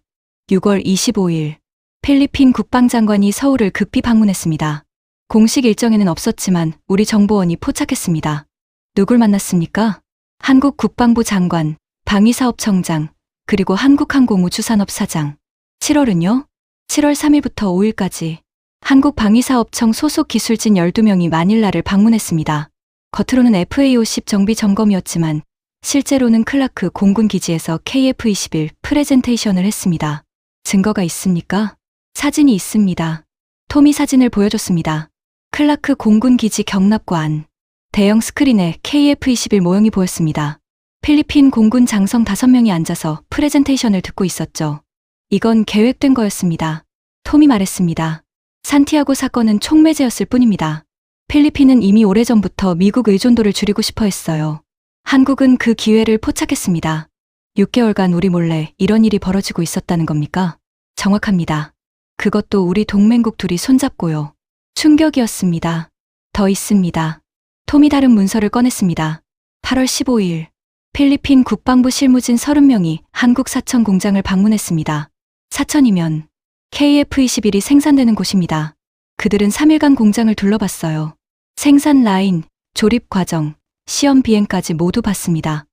6월 25일 필리핀 국방장관이 서울을 급히 방문했습니다. 공식 일정에는 없었지만 우리 정보원이 포착했습니다. 누굴 만났습니까? 한국 국방부 장관, 방위사업청장, 그리고 한국항공우주산업 사장. 7월은요? 7월 3일부터 5일까지 한국 방위사업청 소속 기술진 12명이 마닐라를 방문했습니다. 겉으로는 FA50 정비 점검이었지만 실제로는 클라크 공군 기지에서 KF-21 프레젠테이션을 했습니다. 증거가 있습니까? 사진이 있습니다. 톰이 사진을 보여줬습니다. 클라크 공군 기지 경납고 안. 대형 스크린에 KF-21 모형이 보였습니다. 필리핀 공군 장성 5명이 앉아서 프레젠테이션을 듣고 있었죠. 이건 계획된 거였습니다. 톰이 말했습니다. 산티아고 사건은 촉매제였을 뿐입니다. 필리핀은 이미 오래전부터 미국 의존도를 줄이고 싶어 했어요. 한국은 그 기회를 포착했습니다. 6개월간 우리 몰래 이런 일이 벌어지고 있었다는 겁니까? 정확합니다. 그것도 우리 동맹국 둘이 손잡고요. 충격이었습니다. 더 있습니다. 톰이 다른 문서를 꺼냈습니다. 8월 15일 필리핀 국방부 실무진 30명이 한국 사천 공장을 방문했습니다. 사천이면 KF-21이 생산되는 곳입니다. 그들은 3일간 공장을 둘러봤어요. 생산 라인, 조립 과정, 시험 비행까지 모두 봤습니다.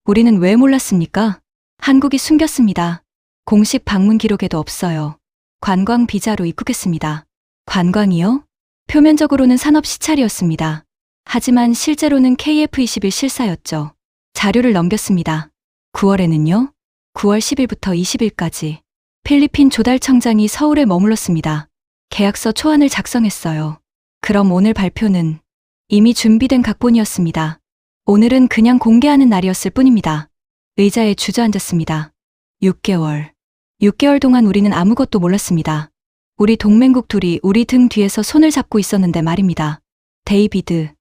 우리는 왜 몰랐습니까? 한국이 숨겼습니다. 공식 방문 기록에도 없어요. 관광 비자로 입국했습니다. 관광이요? 표면적으로는 산업 시찰이었습니다. 하지만 실제로는 KF-21 실사였죠. 자료를 넘겼습니다. 9월에는요? 9월 10일부터 20일까지 필리핀 조달청장이 서울에 머물렀습니다. 계약서 초안을 작성했어요. 그럼 오늘 발표는 이미 준비된 각본이었습니다. 오늘은 그냥 공개하는 날이었을 뿐입니다. 의자에 주저앉았습니다. 6개월 동안 우리는 아무것도 몰랐습니다. 우리 동맹국 둘이 우리 등 뒤에서 손을 잡고 있었는데 말입니다. 데이비드,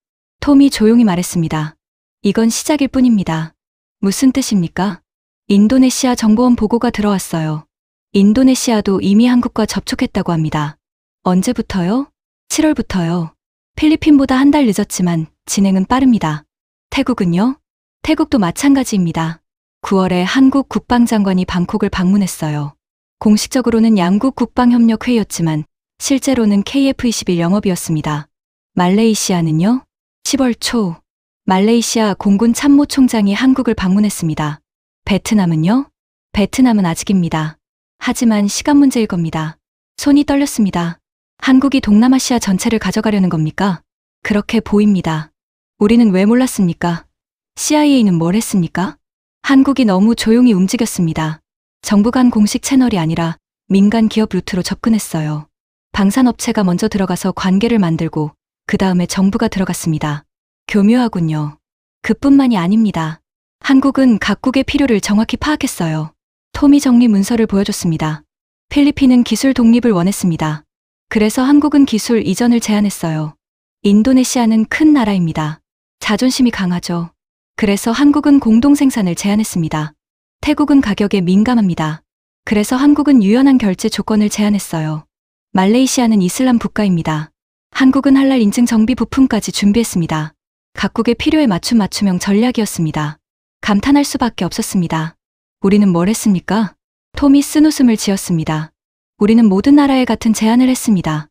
톰이 조용히 말했습니다. 이건 시작일 뿐입니다. 무슨 뜻입니까? 인도네시아 정보원 보고가 들어왔어요. 인도네시아도 이미 한국과 접촉했다고 합니다. 언제부터요? 7월부터요. 필리핀보다 한 달 늦었지만 진행은 빠릅니다. 태국은요? 태국도 마찬가지입니다. 9월에 한국 국방장관이 방콕을 방문했어요. 공식적으로는 양국 국방협력회의였지만 실제로는 KF-21 영업이었습니다. 말레이시아는요? 10월 초 말레이시아 공군 참모총장이 한국을 방문했습니다. 베트남은요? 베트남은 아직입니다. 하지만 시간 문제일 겁니다. 손이 떨렸습니다. 한국이 동남아시아 전체를 가져가려는 겁니까? 그렇게 보입니다. 우리는 왜 몰랐습니까? CIA는 뭘 했습니까? 한국이 너무 조용히 움직였습니다. 정부 간 공식 채널이 아니라 민간 기업 루트로 접근했어요. 방산업체가 먼저 들어가서 관계를 만들고 그 다음에 정부가 들어갔습니다. 교묘하군요. 그뿐만이 아닙니다. 한국은 각국의 필요를 정확히 파악했어요. 톰이 정리 문서를 보여줬습니다. 필리핀은 기술 독립을 원했습니다. 그래서 한국은 기술 이전을 제안했어요. 인도네시아는 큰 나라입니다. 자존심이 강하죠. 그래서 한국은 공동 생산을 제안했습니다. 태국은 가격에 민감합니다. 그래서 한국은 유연한 결제 조건을 제안했어요. 말레이시아는 이슬람 국가입니다. 한국은 할랄 인증 정비 부품까지 준비했습니다. 각국의 필요에 맞춤형 전략이었습니다. 감탄할 수밖에 없었습니다. 우리는 뭘 했습니까? 톰이 쓴웃음을 지었습니다. 우리는 모든 나라에 같은 제안을 했습니다.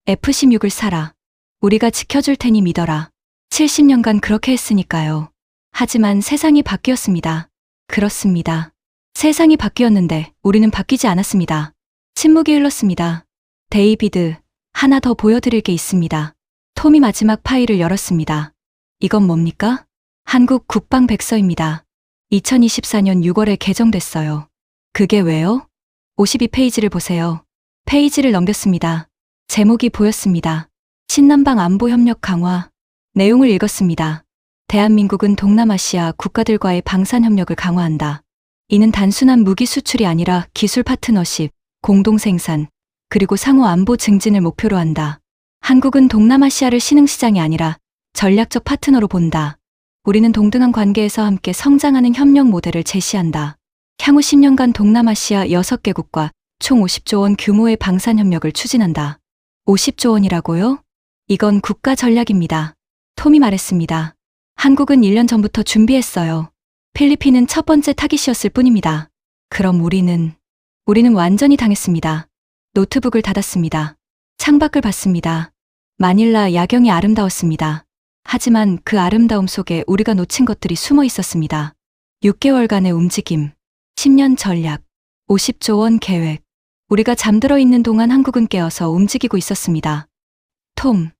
F-16을 사라. 우리가 지켜줄 테니 믿어라. 70년간 그렇게 했으니까요. 하지만 세상이 바뀌었습니다. 그렇습니다. 세상이 바뀌었는데 우리는 바뀌지 않았습니다. 침묵이 흘렀습니다. 데이비드, 하나 더 보여드릴 게 있습니다. 톰이 마지막 파일을 열었습니다. 이건 뭡니까? 한국 국방백서입니다. 2024년 6월에 개정됐어요. 그게 왜요? 52페이지를 보세요. 페이지를 넘겼습니다. 제목이 보였습니다. 신남방 안보협력 강화. 내용을 읽었습니다. 대한민국은 동남아시아 국가들과의 방산협력을 강화한다. 이는 단순한 무기 수출이 아니라 기술 파트너십, 공동생산, 그리고 상호 안보 증진을 목표로 한다. 한국은 동남아시아를 신흥시장이 아니라 전략적 파트너로 본다. 우리는 동등한 관계에서 함께 성장하는 협력 모델을 제시한다. 향후 10년간 동남아시아 6개국과 총 50조 원 규모의 방산협력을 추진한다. 50조 원이라고요? 이건 국가 전략입니다. 톰이 말했습니다. 한국은 1년 전부터 준비했어요. 필리핀은 첫 번째 타깃이었을 뿐입니다. 그럼 우리는 완전히 당했습니다. 노트북을 닫았습니다. 창밖을 봤습니다. 마닐라 야경이 아름다웠습니다. 하지만 그 아름다움 속에 우리가 놓친 것들이 숨어 있었습니다. 6개월간의 움직임, 10년 전략, 50조 원 계획. 우리가 잠들어 있는 동안 한국은 깨어서 움직이고 있었습니다. 톰.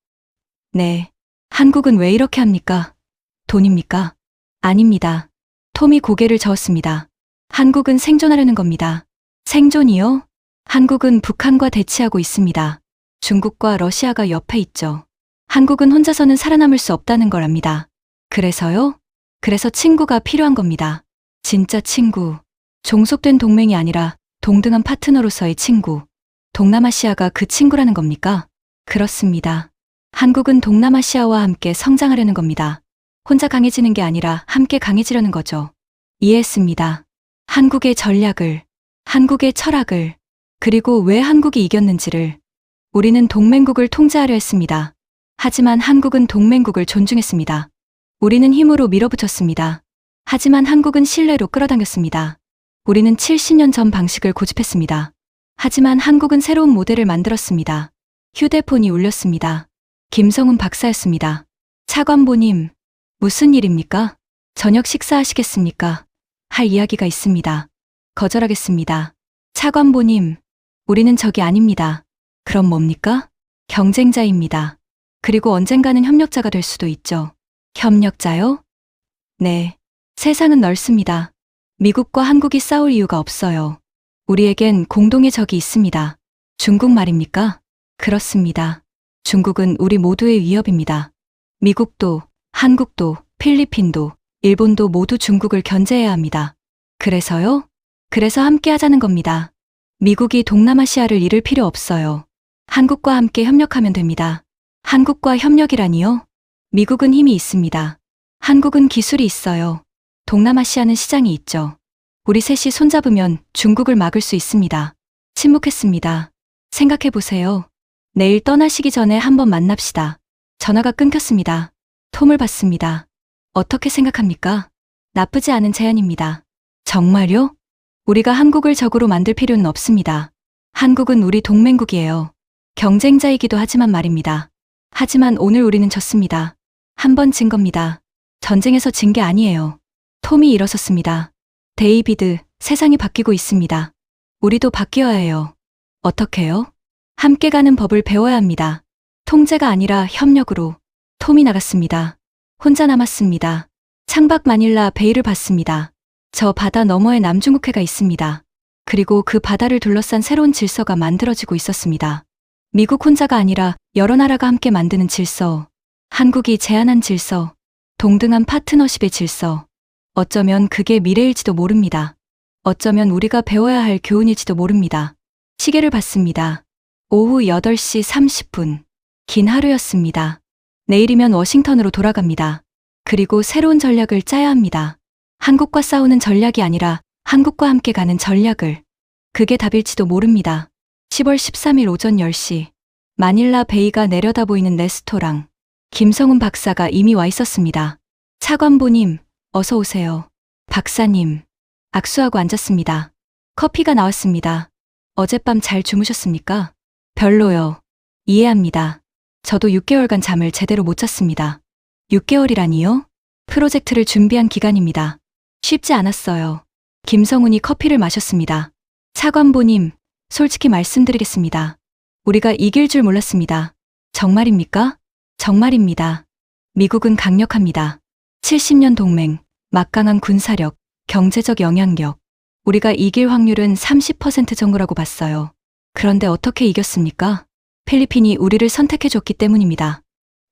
네. 한국은 왜 이렇게 합니까? 돈입니까? 아닙니다. 톰이 고개를 저었습니다. 한국은 생존하려는 겁니다. 생존이요? 한국은 북한과 대치하고 있습니다. 중국과 러시아가 옆에 있죠. 한국은 혼자서는 살아남을 수 없다는 걸 압니다. 그래서요? 그래서 친구가 필요한 겁니다. 진짜 친구. 종속된 동맹이 아니라 동등한 파트너로서의 친구. 동남아시아가 그 친구라는 겁니까? 그렇습니다. 한국은 동남아시아와 함께 성장하려는 겁니다. 혼자 강해지는 게 아니라 함께 강해지려는 거죠. 이해했습니다. 한국의 전략을, 한국의 철학을, 그리고 왜 한국이 이겼는지를. 우리는 동맹국을 통제하려 했습니다. 하지만 한국은 동맹국을 존중했습니다. 우리는 힘으로 밀어붙였습니다. 하지만 한국은 신뢰로 끌어당겼습니다. 우리는 70년 전 방식을 고집했습니다. 하지만 한국은 새로운 모델을 만들었습니다. 휴대폰이 울렸습니다. 김성훈 박사였습니다. 차관보님, 무슨 일입니까? 저녁 식사하시겠습니까? 할 이야기가 있습니다. 거절하겠습니다. 차관보님, 우리는 적이 아닙니다. 그럼 뭡니까? 경쟁자입니다. 그리고 언젠가는 협력자가 될 수도 있죠. 협력자요? 네. 세상은 넓습니다. 미국과 한국이 싸울 이유가 없어요. 우리에겐 공동의 적이 있습니다. 중국 말입니까? 그렇습니다. 중국은 우리 모두의 위협입니다. 미국도, 한국도, 필리핀도, 일본도 모두 중국을 견제해야 합니다. 그래서요? 그래서 함께 하자는 겁니다. 미국이 동남아시아를 잃을 필요 없어요. 한국과 함께 협력하면 됩니다. 한국과 협력이라니요? 미국은 힘이 있습니다. 한국은 기술이 있어요. 동남아시아는 시장이 있죠. 우리 셋이 손잡으면 중국을 막을 수 있습니다. 침묵했습니다. 생각해보세요. 내일 떠나시기 전에 한번 만납시다. 전화가 끊겼습니다. 톰을 받습니다. 어떻게 생각합니까? 나쁘지 않은 제안입니다. 정말요? 우리가 한국을 적으로 만들 필요는 없습니다. 한국은 우리 동맹국이에요. 경쟁자이기도 하지만 말입니다. 하지만 오늘 우리는 졌습니다. 한 번 진 겁니다. 전쟁에서 진 게 아니에요. 톰이 일어섰습니다. 데이비드, 세상이 바뀌고 있습니다. 우리도 바뀌어야 해요. 어떻게요? 함께 가는 법을 배워야 합니다. 통제가 아니라 협력으로. 톰이 나갔습니다. 혼자 남았습니다. 창밖 마닐라 베이를 봤습니다. 저 바다 너머에 남중국해가 있습니다. 그리고 그 바다를 둘러싼 새로운 질서가 만들어지고 있었습니다. 미국 혼자가 아니라 여러 나라가 함께 만드는 질서. 한국이 제안한 질서. 동등한 파트너십의 질서. 어쩌면 그게 미래일지도 모릅니다. 어쩌면 우리가 배워야 할 교훈일지도 모릅니다. 시계를 봤습니다. 오후 8시 30분. 긴 하루였습니다. 내일이면 워싱턴으로 돌아갑니다. 그리고 새로운 전략을 짜야 합니다. 한국과 싸우는 전략이 아니라 한국과 함께 가는 전략을. 그게 답일지도 모릅니다. 10월 13일 오전 10시. 마닐라 베이가 내려다 보이는 레스토랑. 김성훈 박사가 이미 와 있었습니다. 차관보님, 어서 오세요. 박사님. 악수하고 앉았습니다. 커피가 나왔습니다. 어젯밤 잘 주무셨습니까? 별로요. 이해합니다. 저도 6개월간 잠을 제대로 못 잤습니다. 6개월이라니요? 프로젝트를 준비한 기간입니다. 쉽지 않았어요. 김성훈이 커피를 마셨습니다. 차관보님, 솔직히 말씀드리겠습니다. 우리가 이길 줄 몰랐습니다. 정말입니까? 정말입니다. 미국은 강력합니다. 70년 동맹, 막강한 군사력, 경제적 영향력. 우리가 이길 확률은 30% 정도라고 봤어요. 그런데 어떻게 이겼습니까? 필리핀이 우리를 선택해줬기 때문입니다.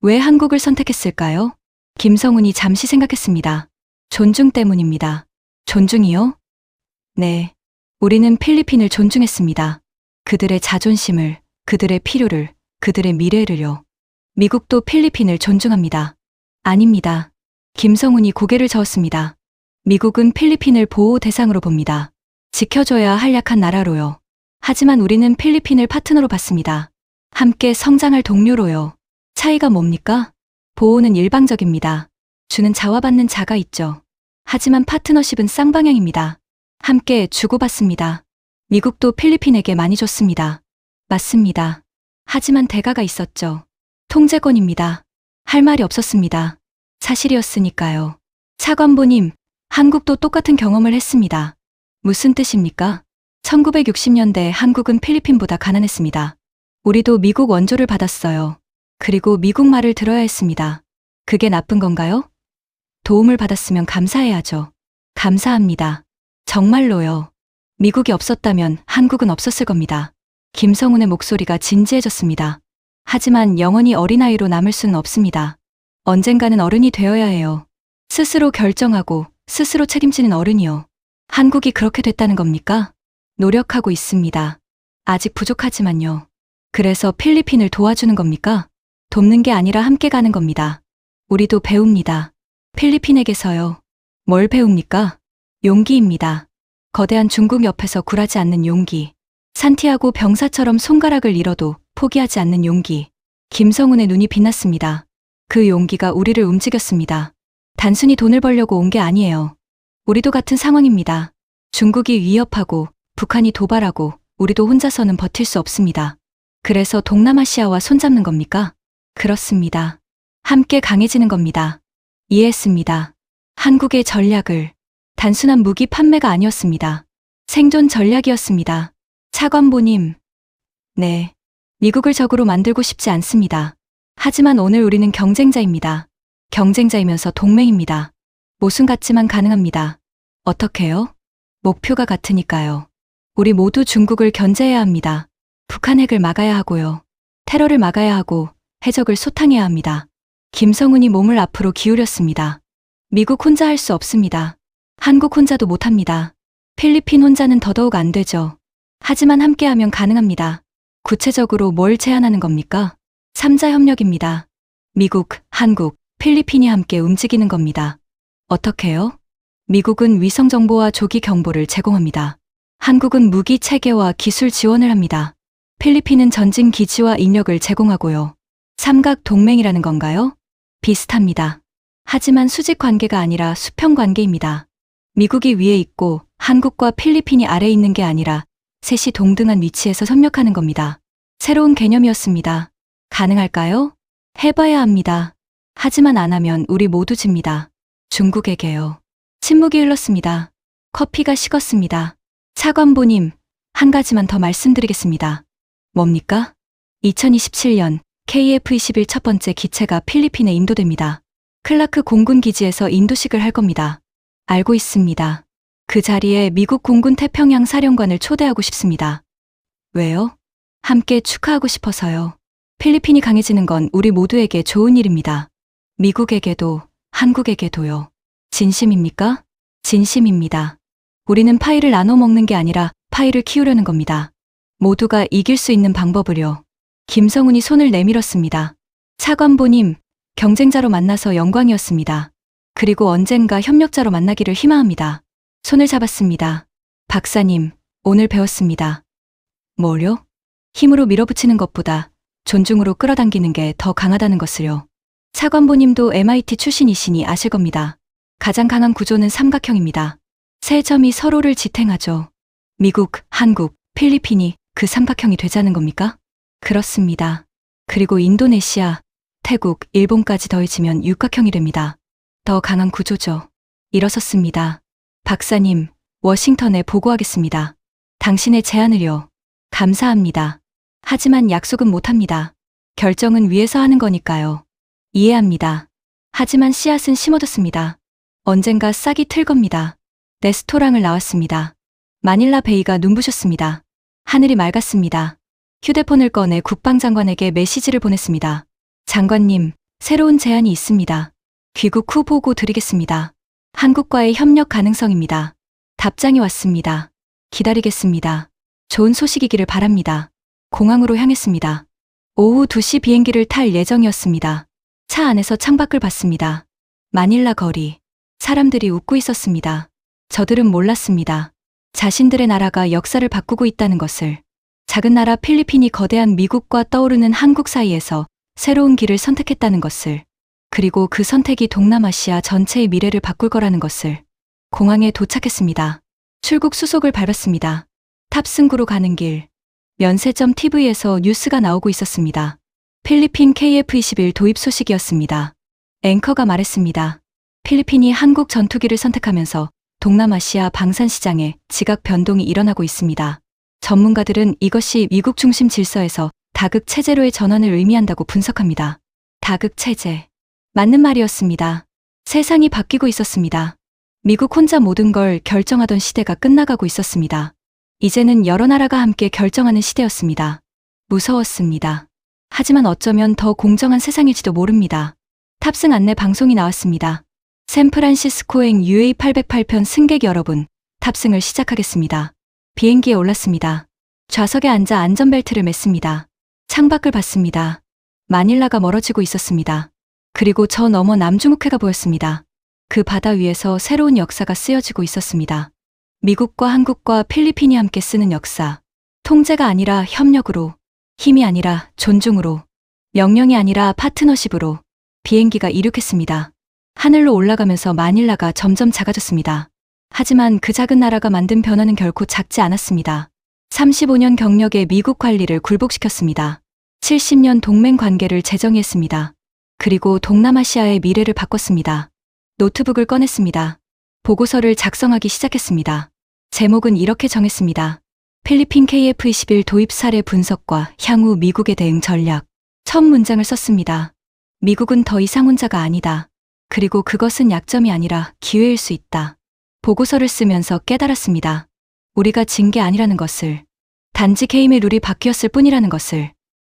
왜 한국을 선택했을까요? 김성훈이 잠시 생각했습니다. 존중 때문입니다. 존중이요? 네. 우리는 필리핀을 존중했습니다. 그들의 자존심을, 그들의 필요를, 그들의 미래를요. 미국도 필리핀을 존중합니다. 아닙니다. 김성훈이 고개를 저었습니다. 미국은 필리핀을 보호 대상으로 봅니다. 지켜줘야 할 약한 나라로요. 하지만 우리는 필리핀을 파트너로 봤습니다. 함께 성장할 동료로요. 차이가 뭡니까? 보호는 일방적입니다. 주는 자와 받는 자가 있죠. 하지만 파트너십은 쌍방향입니다. 함께 주고받습니다. 미국도 필리핀에게 많이 줬습니다. 맞습니다. 하지만 대가가 있었죠. 통제권입니다. 할 말이 없었습니다. 사실이었으니까요. 차관보님, 한국도 똑같은 경험을 했습니다. 무슨 뜻입니까? 1960년대 한국은 필리핀보다 가난했습니다. 우리도 미국 원조를 받았어요. 그리고 미국 말을 들어야 했습니다. 그게 나쁜 건가요? 도움을 받았으면 감사해야죠. 감사합니다. 정말로요. 미국이 없었다면 한국은 없었을 겁니다. 김성훈의 목소리가 진지해졌습니다. 하지만 영원히 어린아이로 남을 수는 없습니다. 언젠가는 어른이 되어야 해요. 스스로 결정하고 스스로 책임지는 어른이요. 한국이 그렇게 됐다는 겁니까? 노력하고 있습니다. 아직 부족하지만요. 그래서 필리핀을 도와주는 겁니까? 돕는 게 아니라 함께 가는 겁니다. 우리도 배웁니다. 필리핀에게서요. 뭘 배웁니까? 용기입니다. 거대한 중국 옆에서 굴하지 않는 용기. 산티아고 병사처럼 손가락을 잃어도 포기하지 않는 용기. 김성훈의 눈이 빛났습니다. 그 용기가 우리를 움직였습니다. 단순히 돈을 벌려고 온 게 아니에요. 우리도 같은 상황입니다. 중국이 위협하고 북한이 도발하고 우리도 혼자서는 버틸 수 없습니다. 그래서 동남아시아와 손잡는 겁니까? 그렇습니다. 함께 강해지는 겁니다. 이해했습니다. 한국의 전략을 단순한 무기 판매가 아니었습니다. 생존 전략이었습니다. 차관보님. 네. 미국을 적으로 만들고 싶지 않습니다. 하지만 오늘 우리는 경쟁자입니다. 경쟁자이면서 동맹입니다. 모순 같지만 가능합니다. 어떻게요? 목표가 같으니까요. 우리 모두 중국을 견제해야 합니다. 북한 핵을 막아야 하고요. 테러를 막아야 하고 해적을 소탕해야 합니다. 김성훈이 몸을 앞으로 기울였습니다. 미국 혼자 할 수 없습니다. 한국 혼자도 못합니다. 필리핀 혼자는 더더욱 안 되죠. 하지만 함께하면 가능합니다. 구체적으로 뭘 제안하는 겁니까? 3자 협력입니다. 미국, 한국, 필리핀이 함께 움직이는 겁니다. 어떻게요? 미국은 위성 정보와 조기 경보를 제공합니다. 한국은 무기 체계와 기술 지원을 합니다. 필리핀은 전진 기지와 인력을 제공하고요. 삼각 동맹이라는 건가요? 비슷합니다. 하지만 수직 관계가 아니라 수평 관계입니다. 미국이 위에 있고 한국과 필리핀이 아래에 있는 게 아니라 셋이 동등한 위치에서 협력하는 겁니다. 새로운 개념이었습니다. 가능할까요? 해봐야 합니다. 하지만 안 하면 우리 모두 집니다. 중국에게요. 침묵이 흘렀습니다. 커피가 식었습니다. 차관보님, 한 가지만 더 말씀드리겠습니다. 뭡니까? 2027년 KF-21 첫 번째 기체가 필리핀에 인도됩니다. 클라크 공군 기지에서 인도식을 할 겁니다. 알고 있습니다. 그 자리에 미국 공군 태평양 사령관을 초대하고 싶습니다. 왜요? 함께 축하하고 싶어서요. 필리핀이 강해지는 건 우리 모두에게 좋은 일입니다. 미국에게도, 한국에게도요. 진심입니까? 진심입니다. 우리는 파이를 나눠 먹는 게 아니라 파이를 키우려는 겁니다. 모두가 이길 수 있는 방법을요. 김성훈이 손을 내밀었습니다. 차관보님, 경쟁자로 만나서 영광이었습니다. 그리고 언젠가 협력자로 만나기를 희망합니다. 손을 잡았습니다. 박사님, 오늘 배웠습니다. 뭘요? 힘으로 밀어붙이는 것보다 존중으로 끌어당기는 게 더 강하다는 것을요. 차관보님도 MIT 출신이시니 아실 겁니다. 가장 강한 구조는 삼각형입니다. 세 점이 서로를 지탱하죠. 미국, 한국, 필리핀이 그 삼각형이 되자는 겁니까? 그렇습니다. 그리고 인도네시아, 태국, 일본까지 더해지면 육각형이 됩니다. 더 강한 구조죠. 일어섰습니다. 박사님, 워싱턴에 보고하겠습니다. 당신의 제안을요. 감사합니다. 하지만 약속은 못합니다. 결정은 위에서 하는 거니까요. 이해합니다. 하지만 씨앗은 심어뒀습니다. 언젠가 싹이 틀 겁니다. 레스토랑을 나왔습니다. 마닐라 베이가 눈부셨습니다. 하늘이 맑았습니다. 휴대폰을 꺼내 국방장관에게 메시지를 보냈습니다. 장관님, 새로운 제안이 있습니다. 귀국 후 보고 드리겠습니다. 한국과의 협력 가능성입니다. 답장이 왔습니다. 기다리겠습니다. 좋은 소식이기를 바랍니다. 공항으로 향했습니다. 오후 2시 비행기를 탈 예정이었습니다. 차 안에서 창밖을 봤습니다. 마닐라 거리. 사람들이 웃고 있었습니다. 저들은 몰랐습니다. 자신들의 나라가 역사를 바꾸고 있다는 것을. 작은 나라 필리핀이 거대한 미국과 떠오르는 한국 사이에서 새로운 길을 선택했다는 것을. 그리고 그 선택이 동남아시아 전체의 미래를 바꿀 거라는 것을. 공항에 도착했습니다. 출국 수속을 밟았습니다. 탑승구로 가는 길. 면세점 TV에서 뉴스가 나오고 있었습니다. 필리핀 KF-21 도입 소식이었습니다. 앵커가 말했습니다. 필리핀이 한국 전투기를 선택하면서 동남아시아 방산 시장에 지각 변동이 일어나고 있습니다. 전문가들은 이것이 미국 중심 질서에서 다극 체제로의 전환을 의미한다고 분석합니다. 다극 체제. 맞는 말이었습니다. 세상이 바뀌고 있었습니다. 미국 혼자 모든 걸 결정하던 시대가 끝나가고 있었습니다. 이제는 여러 나라가 함께 결정하는 시대였습니다. 무서웠습니다. 하지만 어쩌면 더 공정한 세상일지도 모릅니다. 탑승 안내 방송이 나왔습니다. 샌프란시스코행 UA808편 승객 여러분, 탑승을 시작하겠습니다. 비행기에 올랐습니다. 좌석에 앉아 안전벨트를 맸습니다. 창밖을 봤습니다. 마닐라가 멀어지고 있었습니다. 그리고 저 너머 남중국해가 보였습니다. 그 바다 위에서 새로운 역사가 쓰여지고 있었습니다. 미국과 한국과 필리핀이 함께 쓰는 역사. 통제가 아니라 협력으로, 힘이 아니라 존중으로, 명령이 아니라 파트너십으로 비행기가 이륙했습니다. 하늘로 올라가면서 마닐라가 점점 작아졌습니다. 하지만 그 작은 나라가 만든 변화는 결코 작지 않았습니다. 35년 경력의 미국 관리를 굴복시켰습니다. 70년 동맹 관계를 재정의했습니다. 그리고 동남아시아의 미래를 바꿨습니다. 노트북을 꺼냈습니다. 보고서를 작성하기 시작했습니다. 제목은 이렇게 정했습니다. 필리핀 KF-21 도입 사례 분석과 향후 미국의 대응 전략. 첫 문장을 썼습니다. 미국은 더 이상 혼자가 아니다. 그리고 그것은 약점이 아니라 기회일 수 있다. 보고서를 쓰면서 깨달았습니다. 우리가 진 게 아니라는 것을. 단지 게임의 룰이 바뀌었을 뿐이라는 것을.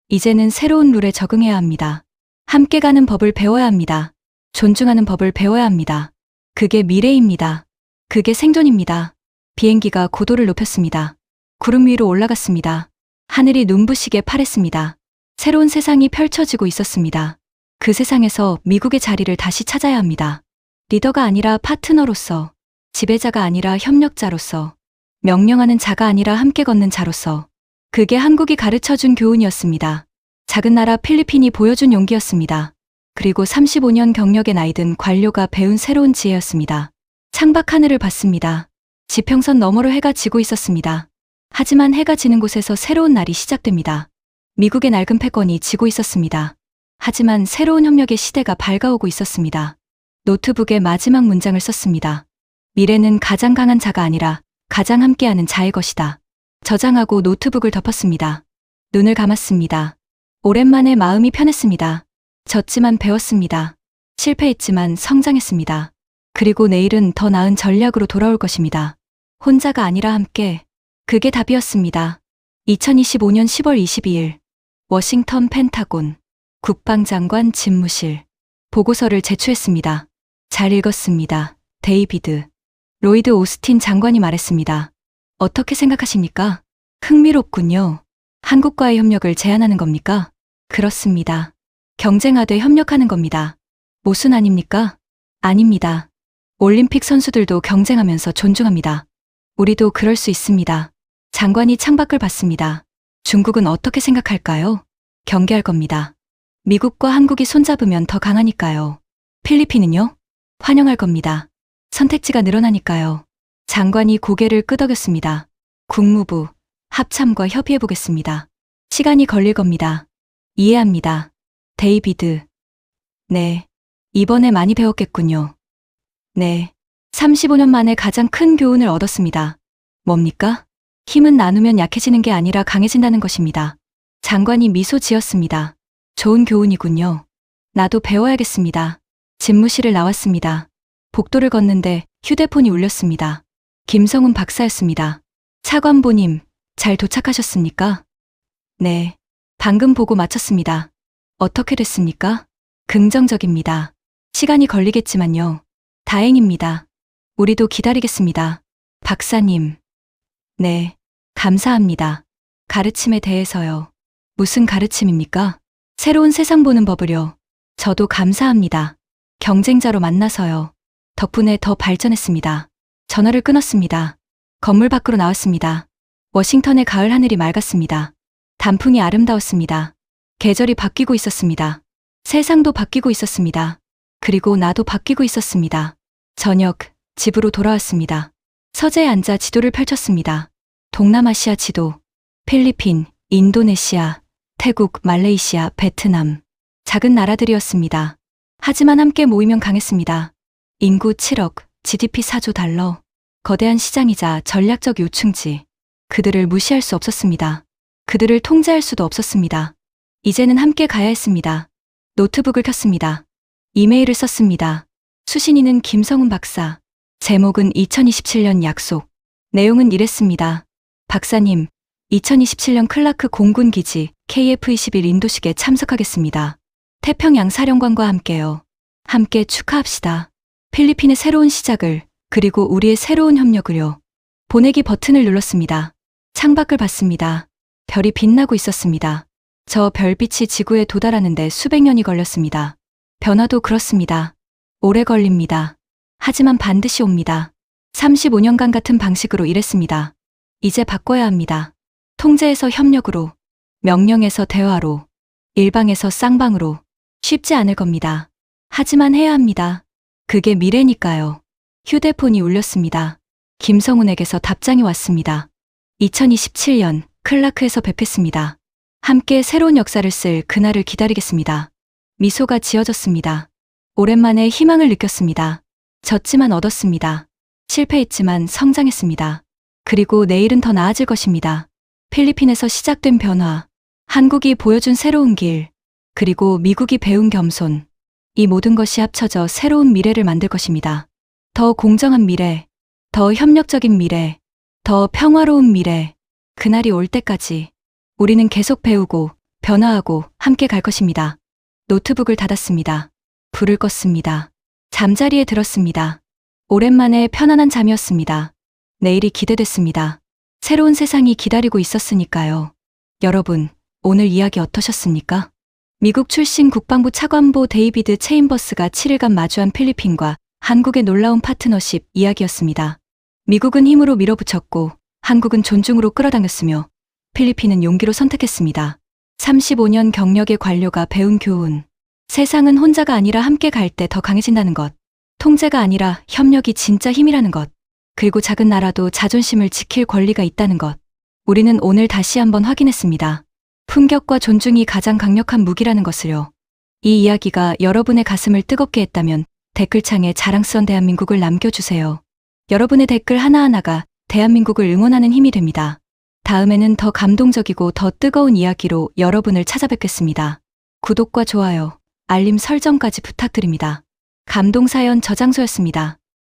이제는 새로운 룰에 적응해야 합니다. 함께 가는 법을 배워야 합니다. 존중하는 법을 배워야 합니다. 그게 미래입니다. 그게 생존입니다. 비행기가 고도를 높였습니다. 구름 위로 올라갔습니다. 하늘이 눈부시게 파랬습니다. 새로운 세상이 펼쳐지고 있었습니다. 그 세상에서 미국의 자리를 다시 찾아야 합니다. 리더가 아니라 파트너로서, 지배자가 아니라 협력자로서, 명령하는 자가 아니라 함께 걷는 자로서. 그게 한국이 가르쳐준 교훈이었습니다. 작은 나라 필리핀이 보여준 용기였습니다. 그리고 35년 경력의 나이든 관료가 배운 새로운 지혜였습니다. 창밖 하늘을 봤습니다. 지평선 너머로 해가 지고 있었습니다. 하지만 해가 지는 곳에서 새로운 날이 시작됩니다. 미국의 낡은 패권이 지고 있었습니다. 하지만 새로운 협력의 시대가 밝아오고 있었습니다. 노트북에 마지막 문장을 썼습니다. 미래는 가장 강한 자가 아니라 가장 함께하는 자의 것이다. 저장하고 노트북을 덮었습니다. 눈을 감았습니다. 오랜만에 마음이 편했습니다. 졌지만 배웠습니다. 실패했지만 성장했습니다. 그리고 내일은 더 나은 전략으로 돌아올 것입니다. 혼자가 아니라 함께. 그게 답이었습니다. 2025년 10월 22일 워싱턴 펜타곤 국방장관 집무실 보고서를 제출했습니다. 잘 읽었습니다. 데이비드. 로이드 오스틴 장관이 말했습니다. 어떻게 생각하십니까? 흥미롭군요. 한국과의 협력을 제안하는 겁니까? 그렇습니다. 경쟁하되 협력하는 겁니다. 모순 아닙니까? 아닙니다. 올림픽 선수들도 경쟁하면서 존중합니다. 우리도 그럴 수 있습니다. 장관이 창밖을 봤습니다. 중국은 어떻게 생각할까요? 경계할 겁니다. 미국과 한국이 손잡으면 더 강하니까요. 필리핀은요? 환영할 겁니다. 선택지가 늘어나니까요. 장관이 고개를 끄덕였습니다. 국무부, 합참과 협의해보겠습니다. 시간이 걸릴 겁니다. 이해합니다. 데이비드. 네. 이번에 많이 배웠겠군요. 네. 35년 만에 가장 큰 교훈을 얻었습니다. 뭡니까? 힘은 나누면 약해지는 게 아니라 강해진다는 것입니다. 장관이 미소 지었습니다. 좋은 교훈이군요. 나도 배워야겠습니다. 집무실을 나왔습니다. 복도를 걷는데 휴대폰이 울렸습니다. 김성훈 박사였습니다. 차관보님, 잘 도착하셨습니까? 네. 방금 보고 마쳤습니다. 어떻게 됐습니까? 긍정적입니다. 시간이 걸리겠지만요. 다행입니다. 우리도 기다리겠습니다. 박사님. 네. 감사합니다. 가르침에 대해서요. 무슨 가르침입니까? 새로운 세상 보는 법을요. 저도 감사합니다. 경쟁자로 만나서요. 덕분에 더 발전했습니다. 전화를 끊었습니다. 건물 밖으로 나왔습니다. 워싱턴의 가을 하늘이 맑았습니다. 단풍이 아름다웠습니다. 계절이 바뀌고 있었습니다. 세상도 바뀌고 있었습니다. 그리고 나도 바뀌고 있었습니다. 저녁, 집으로 돌아왔습니다. 서재에 앉아 지도를 펼쳤습니다. 동남아시아 지도, 필리핀, 인도네시아, 태국, 말레이시아, 베트남. 작은 나라들이었습니다. 하지만 함께 모이면 강했습니다. 인구 7억, GDP 4조 달러. 거대한 시장이자 전략적 요충지. 그들을 무시할 수 없었습니다. 그들을 통제할 수도 없었습니다. 이제는 함께 가야 했습니다. 노트북을 켰습니다. 이메일을 썼습니다. 수신인은 김성훈 박사. 제목은 2027년 약속. 내용은 이랬습니다. 박사님, 2027년 클라크 공군기지 KF-21 인도식에 참석하겠습니다. 태평양 사령관과 함께요. 함께 축하합시다. 필리핀의 새로운 시작을, 그리고 우리의 새로운 협력을요. 보내기 버튼을 눌렀습니다. 창밖을 봤습니다. 별이 빛나고 있었습니다. 저 별빛이 지구에 도달하는데 수백 년이 걸렸습니다. 변화도 그렇습니다. 오래 걸립니다. 하지만 반드시 옵니다. 35년간 같은 방식으로 일했습니다. 이제 바꿔야 합니다. 통제에서 협력으로, 명령에서 대화로, 일방에서 쌍방으로. 쉽지 않을 겁니다. 하지만 해야 합니다. 그게 미래니까요. 휴대폰이 울렸습니다. 김성훈에게서 답장이 왔습니다. 2027년 클라크에서 뵙겠습니다. 함께 새로운 역사를 쓸 그날을 기다리겠습니다. 미소가 지어졌습니다. 오랜만에 희망을 느꼈습니다. 졌지만 얻었습니다. 실패했지만 성장했습니다. 그리고 내일은 더 나아질 것입니다. 필리핀에서 시작된 변화, 한국이 보여준 새로운 길, 그리고 미국이 배운 겸손. 이 모든 것이 합쳐져 새로운 미래를 만들 것입니다. 더 공정한 미래, 더 협력적인 미래, 더 평화로운 미래. 그날이 올 때까지 우리는 계속 배우고 변화하고 함께 갈 것입니다. 노트북을 닫았습니다. 불을 껐습니다. 잠자리에 들었습니다. 오랜만에 편안한 잠이었습니다. 내일이 기대됐습니다. 새로운 세상이 기다리고 있었으니까요. 여러분, 오늘 이야기 어떠셨습니까? 미국 출신 국방부 차관보 데이비드 체인버스가 7일간 마주한 필리핀과 한국의 놀라운 파트너십 이야기였습니다. 미국은 힘으로 밀어붙였고 한국은 존중으로 끌어당겼으며 필리핀은 용기로 선택했습니다. 35년 경력의 관료가 배운 교훈. 세상은 혼자가 아니라 함께 갈 때 더 강해진다는 것. 통제가 아니라 협력이 진짜 힘이라는 것. 그리고 작은 나라도 자존심을 지킬 권리가 있다는 것. 우리는 오늘 다시 한번 확인했습니다. 품격과 존중이 가장 강력한 무기라는 것을요. 이 이야기가 여러분의 가슴을 뜨겁게 했다면 댓글창에 자랑스런 대한민국을 남겨주세요. 여러분의 댓글 하나하나가 대한민국을 응원하는 힘이 됩니다. 다음에는 더 감동적이고 더 뜨거운 이야기로 여러분을 찾아뵙겠습니다. 구독과 좋아요, 알림 설정까지 부탁드립니다. 감동사연 저장소였습니다.